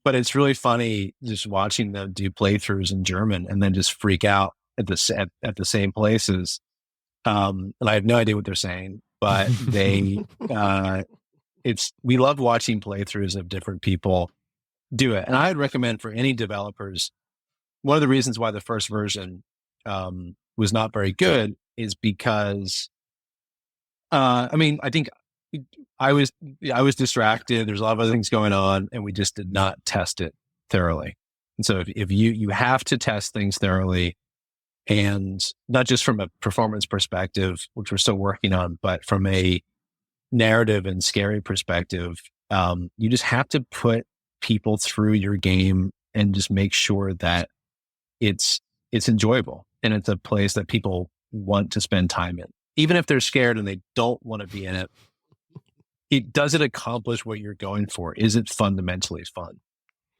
Speaker 4: But it's really funny just watching them do playthroughs in German and then just freak out at the same places. And I have no idea what they're saying, but we love watching playthroughs of different people do it. And I'd recommend for any developers, one of the reasons why the first version was not very good is because, I think I was distracted. There's a lot of other things going on, and we just did not test it thoroughly. And so if you have to test things thoroughly, and not just from a performance perspective, which we're still working on, but from a narrative and scary perspective, you just have to put people through your game and just make sure that it's enjoyable and it's a place that people want to spend time in. Even if they're scared and they don't want to be in it, does it accomplish what you're going for? Is it fundamentally fun?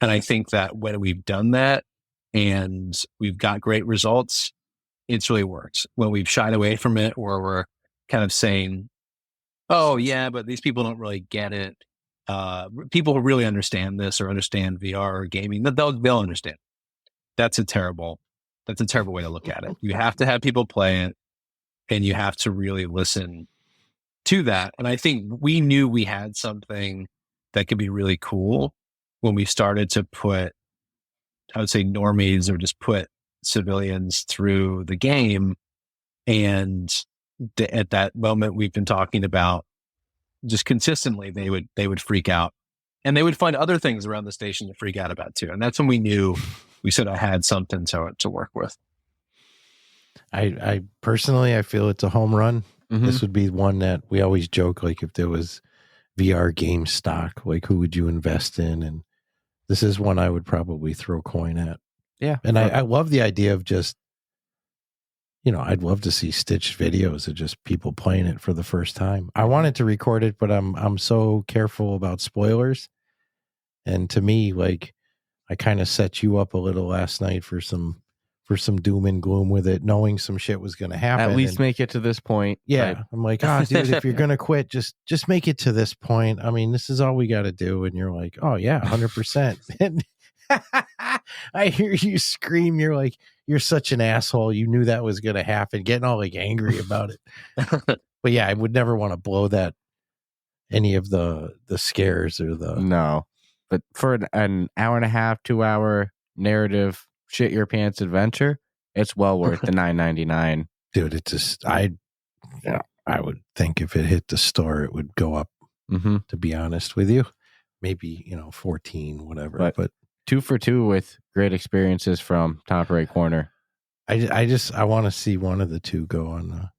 Speaker 4: And I think that when we've done that and we've got great results, it's really worked. When we've shied away from it, or we're kind of saying, oh yeah, but these people don't really get it. People who really understand this or understand VR or gaming, they'll understand. That's a terrible way to look at it. You have to have people play it, and you have to really listen to that. And I think we knew we had something that could be really cool when we started to put, I would say, normies, or just put civilians through the game. And at that moment we've been talking about, just consistently, they would freak out, and they would find other things around the station to freak out about too. And that's when we knew we sort of had something to work with.
Speaker 3: I personally, I feel it's a home run. Mm-hmm. This would be one that we always joke, like if there was VR game stock, like who would you invest in? And this is one I would probably throw coin at.
Speaker 2: Yeah.
Speaker 3: And I love the idea of just, I'd love to see stitched videos of just people playing it for the first time. I wanted to record it, but I'm so careful about spoilers. And to me, like, I kind of set you up a little last night for some doom and gloom with it, knowing some shit was going to happen.
Speaker 2: At least make it to this point.
Speaker 3: Yeah. I'm like, dude, if you're going to quit, just make it to this point. I mean, this is all we got to do. And you're like, oh yeah, 100%. And I hear you scream. You're like, you're such an asshole. You knew that was going to happen. Getting all like angry about it. But yeah, I would never want to blow that, any of the scares or the.
Speaker 2: No, but for an hour and a half, 2 hour narrative, shit your pants adventure, it's well worth the $9.99.
Speaker 3: Dude, it just, I would think if it hit the store, it would go up, to be honest with you. Maybe, 14, whatever. But
Speaker 2: 2 for 2 with great experiences from top right corner.
Speaker 3: I want to see one of the two go on.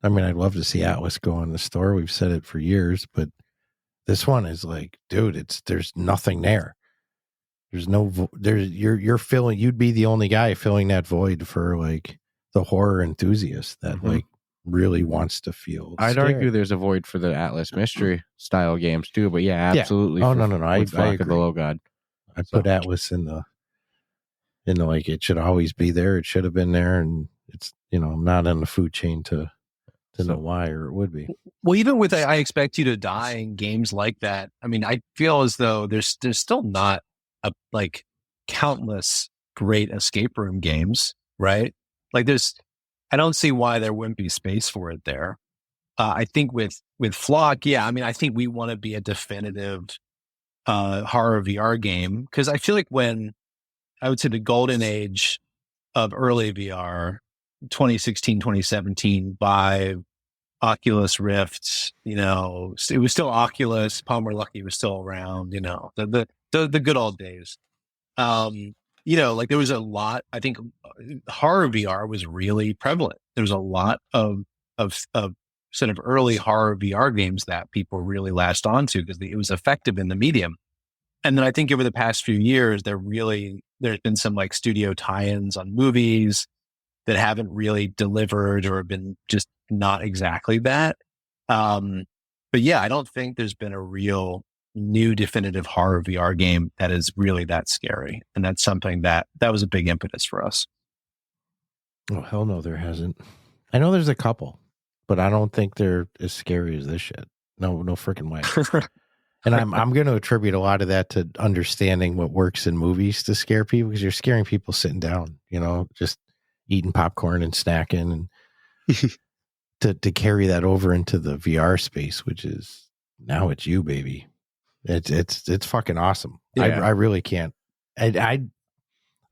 Speaker 3: I'd love to see Atlas go on the store. We've said it for years, but this one is like, dude, there's nothing there. There's no, you're filling, you'd be the only guy filling that void for like the horror enthusiast that like really wants to feel
Speaker 2: I'd
Speaker 3: scared.
Speaker 2: argue there's a void for the Atlas mystery style games too, but yeah, absolutely.
Speaker 3: Yeah. Oh, no. I agree.
Speaker 2: The Low God.
Speaker 3: I put Atlas in the like, it should always be there. It should have been there. And it's, I'm not on the food chain to know why, or it would be.
Speaker 4: Well, even with I Expect You to Die in games like that, I feel as though there's still not like countless great escape room games, right? Like I don't see why there wouldn't be space for it there. I think with Flock, yeah, I think we want to be a definitive horror VR game, because I feel like when I would say the golden age of early VR, 2016, 2017, Vive, Oculus Rift, it was still Oculus, Palmer Luckey was still around, the good old days. Like there was a lot, I think horror VR was really prevalent. There was a lot of sort of early horror VR games that people really latched onto because it was effective in the medium. And then I think over the past few years, there's been some like studio tie-ins on movies that haven't really delivered or been just not exactly that. But yeah, I don't think there's been a real new definitive horror VR game that is really that scary. And that's something that was a big impetus for us.
Speaker 3: Oh, hell no, there hasn't. I know there's a couple, but I don't think they're as scary as this shit. No freaking way. And I'm going to attribute a lot of that to understanding what works in movies to scare people, because you're scaring people sitting down, just eating popcorn and snacking, and to carry that over into the VR space, which is now it's you, baby. It's fucking awesome.
Speaker 4: Yeah.
Speaker 3: I really can't. I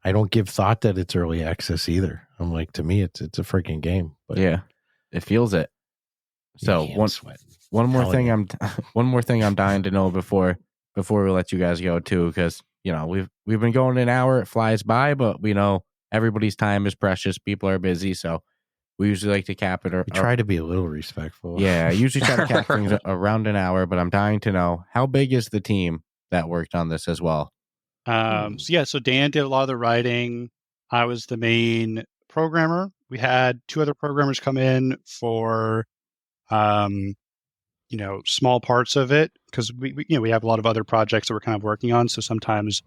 Speaker 3: don't give thought that it's early access either. I'm like, to me, it's a freaking game. But
Speaker 2: yeah, it feels it. So one more thing I'm dying to know before we let you guys go too, because we've been going an hour, it flies by, but we know everybody's time is precious. People are busy, so we usually like to cap it.
Speaker 3: We try to be a little respectful.
Speaker 2: Yeah, I usually try to cap things around an hour, but I'm dying to know, how big is the team that worked on this as well?
Speaker 5: So Dan did a lot of the writing. I was the main programmer. We had 2 other programmers come in for small parts of it, because we have a lot of other projects that we're kind of working on. So sometimes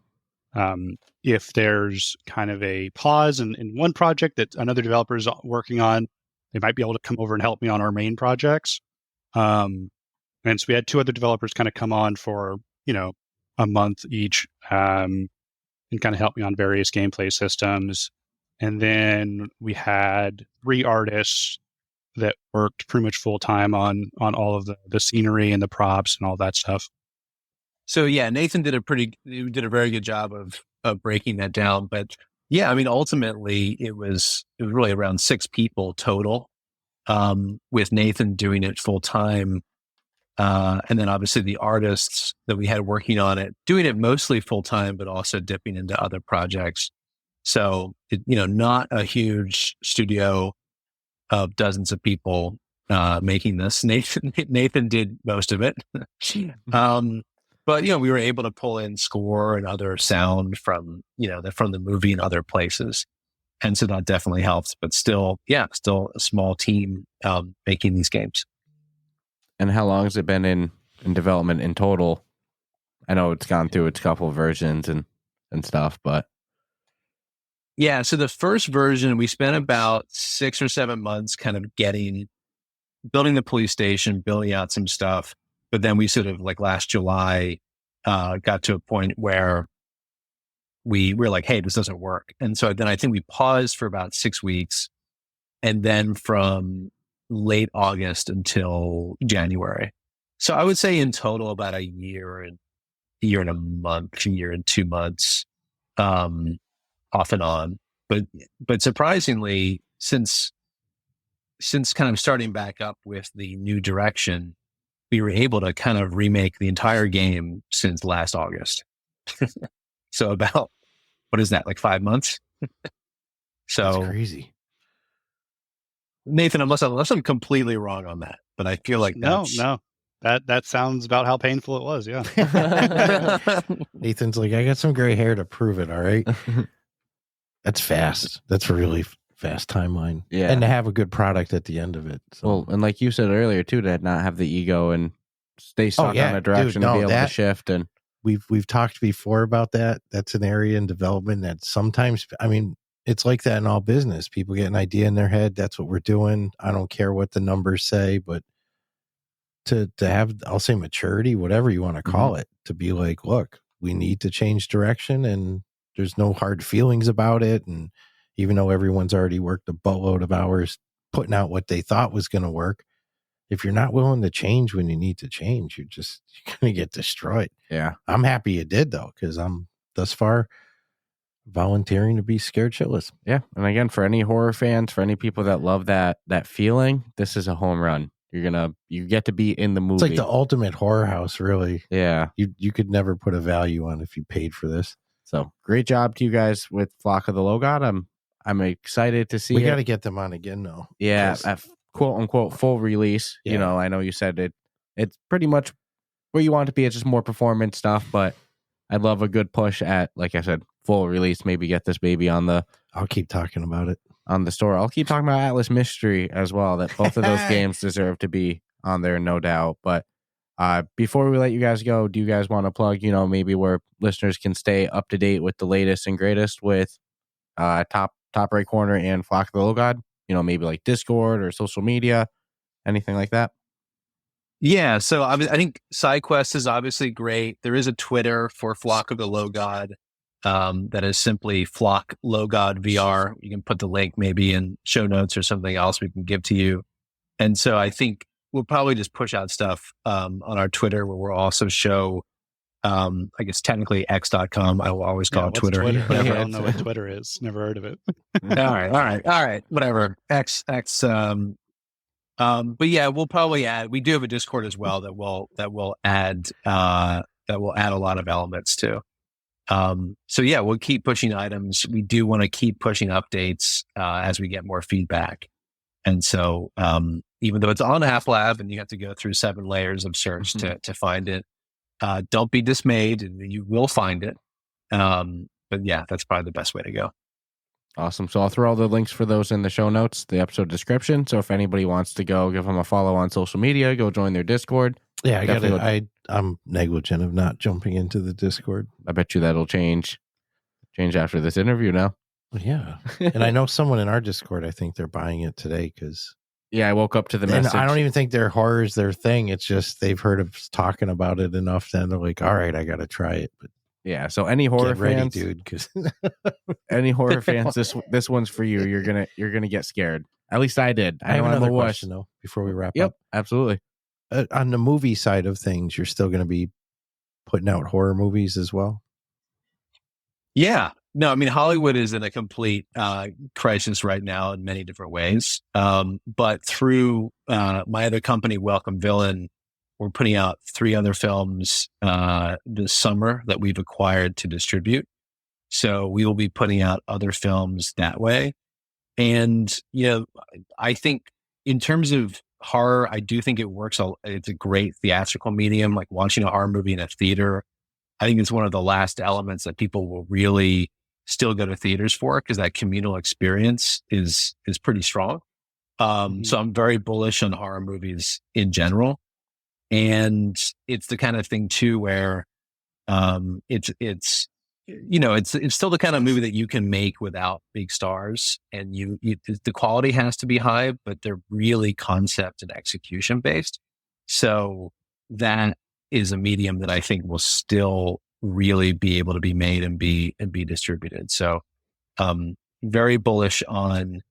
Speaker 5: if there's kind of a pause in one project that another developer is working on, they might be able to come over and help me on our main projects. And so we had 2 other developers kind of come on for, a month each, and kind of help me on various gameplay systems. And then we had 3 artists that worked pretty much full time on all of the scenery and the props and all that stuff.
Speaker 4: So yeah, Nathan did a very good job of breaking that down. But yeah, I mean, ultimately it was really around 6 people total, with Nathan doing it full time. And then obviously the artists that we had working on it, doing it mostly full time, but also dipping into other projects. So, not a huge studio of dozens of people making this. Nathan did most of it. But, we were able to pull in score and other sound from the movie and other places. And so that definitely helps, but still a small team making these games.
Speaker 2: And how long has it been in development in total? I know it's gone through its couple of versions and stuff, but.
Speaker 4: Yeah, so the first version, we spent about 6 or 7 months kind of building the police station, building out some stuff. But then we sort of, like last July, got to a point where we were like, hey, this doesn't work. And so then I think we paused for about 6 weeks. And then from late August until January. So I would say in total about a year and a month, a year and 2 months, off and on. But surprisingly, since kind of starting back up with the new direction, we were able to kind of remake the entire game since last August. So about, what is that, like 5 months? So
Speaker 3: that's crazy.
Speaker 4: Nathan, unless I'm completely wrong on that, but I feel like
Speaker 5: no, that sounds about how painful it was. Yeah.
Speaker 3: Nathan's like, I got some gray hair to prove it. All right. That's fast. That's a really fast timeline.
Speaker 2: Yeah.
Speaker 3: And to have a good product at the end of it. So.
Speaker 2: Well, and like you said earlier too, to not have the ego and stay stuck on a direction and be able to shift. And
Speaker 3: we've talked before about that. That's an area in development that sometimes, I mean, it's like that in all business. People get an idea in their head. That's what we're doing. I don't care what the numbers say, but to have, I'll say maturity, whatever you want to call it, to be like, look, we need to change direction, and there's no hard feelings about it. And even though everyone's already worked a boatload of hours putting out what they thought was going to work, if you're not willing to change when you need to change, you're going to get destroyed.
Speaker 2: Yeah.
Speaker 3: I'm happy you did though, because I'm thus far volunteering to be scared shitless.
Speaker 2: Yeah. And again, for any horror fans, for any people that love that feeling, this is a home run. You get to be in the movie.
Speaker 3: It's like the ultimate horror house, really.
Speaker 2: Yeah.
Speaker 3: You could never put a value on if you paid for this.
Speaker 2: So great job to you guys with Flock of the Low God. I'm excited to see
Speaker 3: we got to get them on again though.
Speaker 2: Yeah. At quote unquote full release. Yeah. I know you said it's pretty much where you want it to be. It's just more performance stuff, but I'd love a good push at, like I said, full release. Maybe get this baby on the.
Speaker 3: I'll keep talking about it
Speaker 2: on the store. I'll keep talking about Atlas Mystery as well. That both of those games deserve to be on there, no doubt. But Before we let you guys go, do you guys want to plug, maybe where listeners can stay up to date with the latest and greatest with top right corner and Flock of the Low God? Maybe like Discord or social media, anything like that?
Speaker 4: Yeah, so I think SideQuest is obviously great. There is a Twitter for Flock of the Low God that is simply Flock Low God VR. You can put the link maybe in show notes or something else we can give to you. And so I think we'll probably just push out stuff on our Twitter where we'll also show, I guess technically x.com. I will always call it Twitter.
Speaker 5: Whatever. I don't know what Twitter is. Never heard of it.
Speaker 4: All right. Whatever. X. But yeah, we'll probably add. We do have a Discord as well that will add a lot of elements to. So yeah, we'll keep pushing items. We do want to keep pushing updates as we get more feedback. And so even though it's on HalfLab and you have to go through 7 layers of search to find it, don't be dismayed. You will find it. But yeah, that's probably the best way to go.
Speaker 2: Awesome. So I'll throw all the links for those in the show notes, the episode description. So if anybody wants to go, give them a follow on social media, go join their Discord.
Speaker 3: Yeah, I'm negligent of not jumping into the Discord.
Speaker 2: I bet you that'll change after this interview now.
Speaker 3: Yeah. And I know someone in our Discord, I think they're buying it today because...
Speaker 2: Yeah, I woke up to the message.
Speaker 3: I don't even think their horror is their thing. It's just they've heard of talking about it enough. Then they're like, all right, I got to try it. But
Speaker 2: yeah, so any horror fans,
Speaker 3: dude, because
Speaker 2: any horror fans, this one's for you. You're gonna get scared. At least I did.
Speaker 3: I have another question though before we wrap up.
Speaker 2: Yep, absolutely.
Speaker 3: On the movie side of things, you're still going to be putting out horror movies as well.
Speaker 4: Yeah, no, I mean Hollywood is in a complete crisis right now in many different ways. But through my other company, Welcome Villain, we're putting out 3 other films this summer that we've acquired to distribute. So we will be putting out other films that way. And, I think in terms of horror, I do think it works. It's a great theatrical medium, like watching a horror movie in a theater. I think it's one of the last elements that people will really still go to theaters for because that communal experience is pretty strong. So I'm very bullish on horror movies in general. And it's the kind of thing too, where, it's still the kind of movie that you can make without big stars and the quality has to be high, but they're really concept and execution based. So that is a medium that I think will still really be able to be made and be distributed. So, very bullish on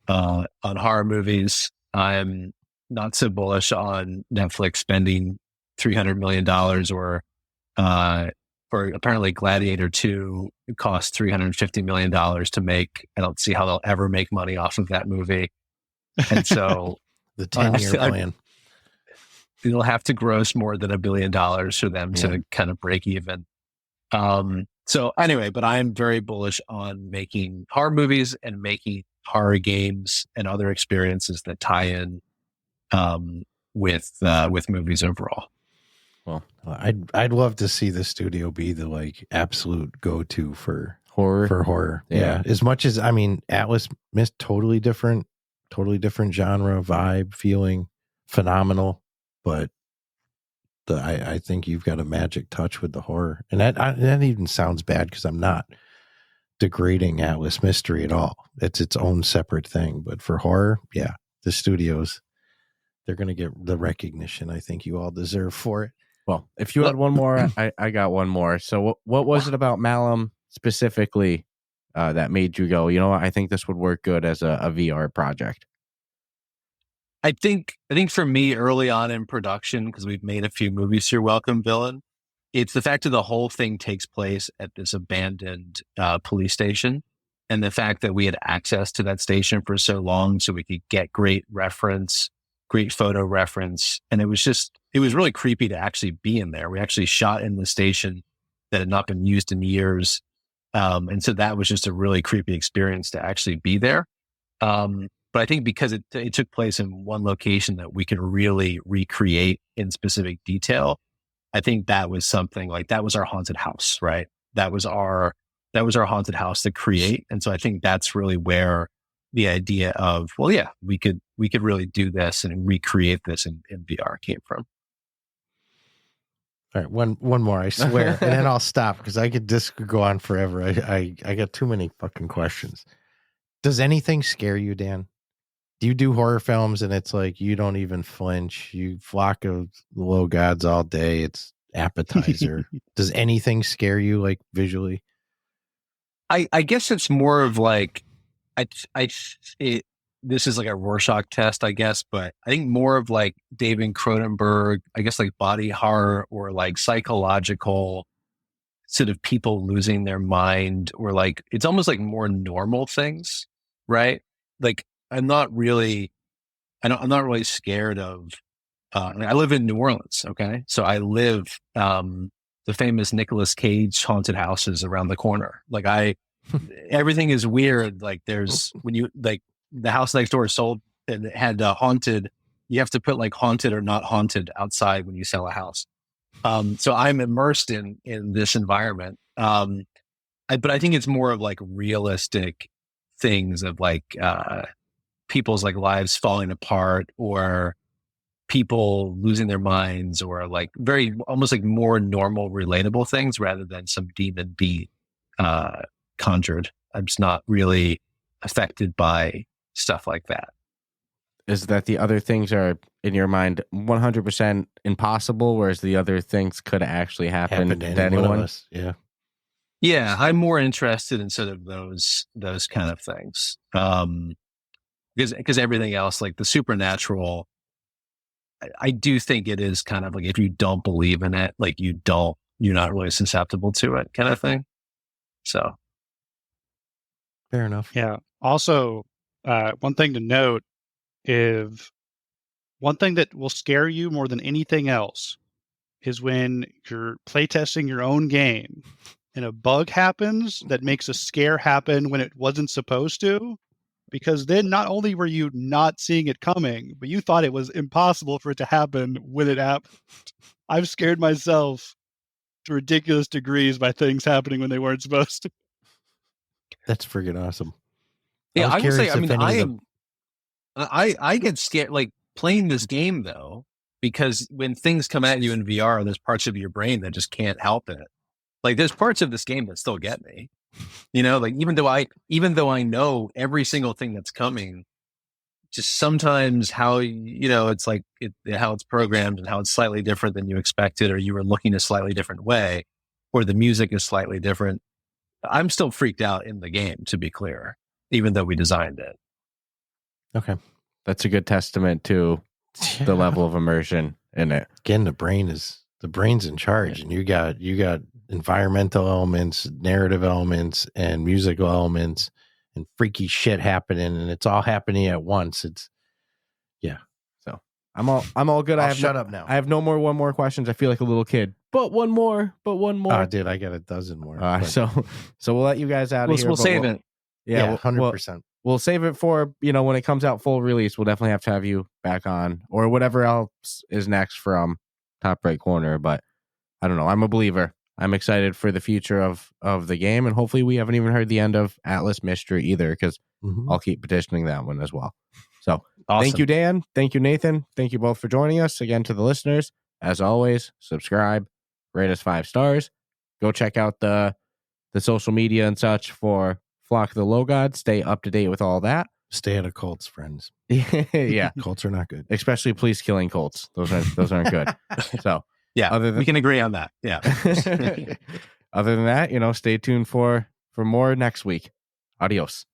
Speaker 4: horror movies. I'm not so bullish on Netflix spending $300 million or apparently Gladiator 2 cost $350 million to make. I don't see how they'll ever make money off of that movie. And so
Speaker 3: the 10-year plan.
Speaker 4: It'll have to gross more than $1 billion for them to kind of break even. So anyway, but I'm very bullish on making horror movies and making horror games and other experiences that tie in with movies overall.
Speaker 3: Well, I'd love to see the studio be the absolute go-to for horror. Yeah. As much as Atlas missed totally different genre, vibe, feeling, phenomenal, but I think you've got a magic touch with the horror, and that even sounds bad because I'm not degrading Atlas Mystery at all. It's its own separate thing, but for horror, yeah, the studios, they're going to get the recognition I think you all deserve for it.
Speaker 2: Well, if you had one more, I got one more. So what was it about Malum specifically that made you go, I think this would work good as a VR project?
Speaker 4: I think for me early on in production, because we've made a few movies here, Welcome Villain, it's the fact that the whole thing takes place at this abandoned police station. And the fact that we had access to that station for so long so we could get great photo reference. And it was really creepy to actually be in there. We actually shot in the station that had not been used in years. And so that was just a really creepy experience to actually be there. But I think because it took place in one location that we could really recreate in specific detail, I think that was something that was our haunted house, right? That was our haunted house to create. And so I think that's really where the idea of, we could really do this and recreate this in VR came from.
Speaker 3: All right, one more, I swear, and then I'll stop because this could go on forever. I got too many fucking questions. Does anything scare you, Dan? Do you do horror films and it's like you don't even flinch? You Flock of the Low Gods all day. It's appetizer. Does anything scare you, like visually?
Speaker 4: I guess it's more of like this is like a Rorschach test, I guess, but I think more of like David Cronenberg, I guess like body horror or like psychological sort of people losing their mind, or like it's almost like more normal things, right? Like I'm not really scared of I live in New Orleans, okay? So I live the famous Nicolas Cage haunted houses around the corner. Like everything is weird. Like there's when you like the house next door sold and it had haunted. You have to put like haunted or not haunted outside when you sell a house. So I'm immersed in this environment. But I think it's more of like realistic things of like people's like lives falling apart or people losing their minds, or like very almost like more normal, relatable things rather than some demon beat conjured. I'm just not really affected by stuff like that.
Speaker 2: Is that the other things are in your mind 100% impossible, whereas the other things could actually happen to anyone?
Speaker 3: Yeah.
Speaker 4: Yeah, I'm more interested in sort of those kind of things. Because everything else, like the supernatural, I do think it is kind of like if you don't believe in it, like you're not really susceptible to it, kind of thing. So,
Speaker 3: fair enough.
Speaker 5: Yeah. Also, one thing to note is one thing that will scare you more than anything else is when you're playtesting your own game and a bug happens that makes a scare happen when it wasn't supposed to. Because then not only were you not seeing it coming, but you thought it was impossible for it to happen when it happened. I've scared myself to ridiculous degrees by things happening when they weren't supposed to.
Speaker 3: That's freaking awesome.
Speaker 4: Yeah, I would say, I mean, I get scared, like playing this game though, because when things come at you in VR, there's parts of your brain that just can't help it. Like there's parts of this game that still get me. You know, like even though I know every single thing that's coming, just sometimes how, it's like how it's programmed and how it's slightly different than you expected, or you were looking a slightly different way, or the music is slightly different. I'm still freaked out in the game, to be clear, even though we designed it.
Speaker 3: Okay.
Speaker 2: That's a good testament to the level of immersion in it.
Speaker 3: Again, the brain's in charge, and you got environmental elements, narrative elements, and musical elements, and freaky shit happening, and it's all happening at once. So I'm all good. I'll shut up now.
Speaker 2: I have no more one more questions. I feel like a little kid. But one more.
Speaker 3: Oh, dude, I got a dozen more.
Speaker 2: So we'll let you guys out of here.
Speaker 4: We'll save it.
Speaker 2: Yeah,
Speaker 3: 100%.
Speaker 2: We'll save it for, when it comes out full release. We'll definitely have to have you back on, or whatever else is next from Top Right Corner. But I don't know. I'm a believer. I'm excited for the future of the game, and hopefully we haven't even heard the end of Atlas Mystery either, because I'll keep petitioning that one as well. So
Speaker 4: awesome.
Speaker 2: Thank you, Dan. Thank you, Nathan. Thank you both for joining us. Again, to the listeners, as always, subscribe, rate us 5 stars. Go check out the social media and such for Flock of the Low God. Stay up to date with all that.
Speaker 3: Stay out of cults, friends.
Speaker 2: Yeah,
Speaker 3: cults are not good,
Speaker 2: especially police killing cults. Those aren't good. So.
Speaker 4: Yeah, we can agree on that. Yeah.
Speaker 2: Other than that, stay tuned for more next week. Adios.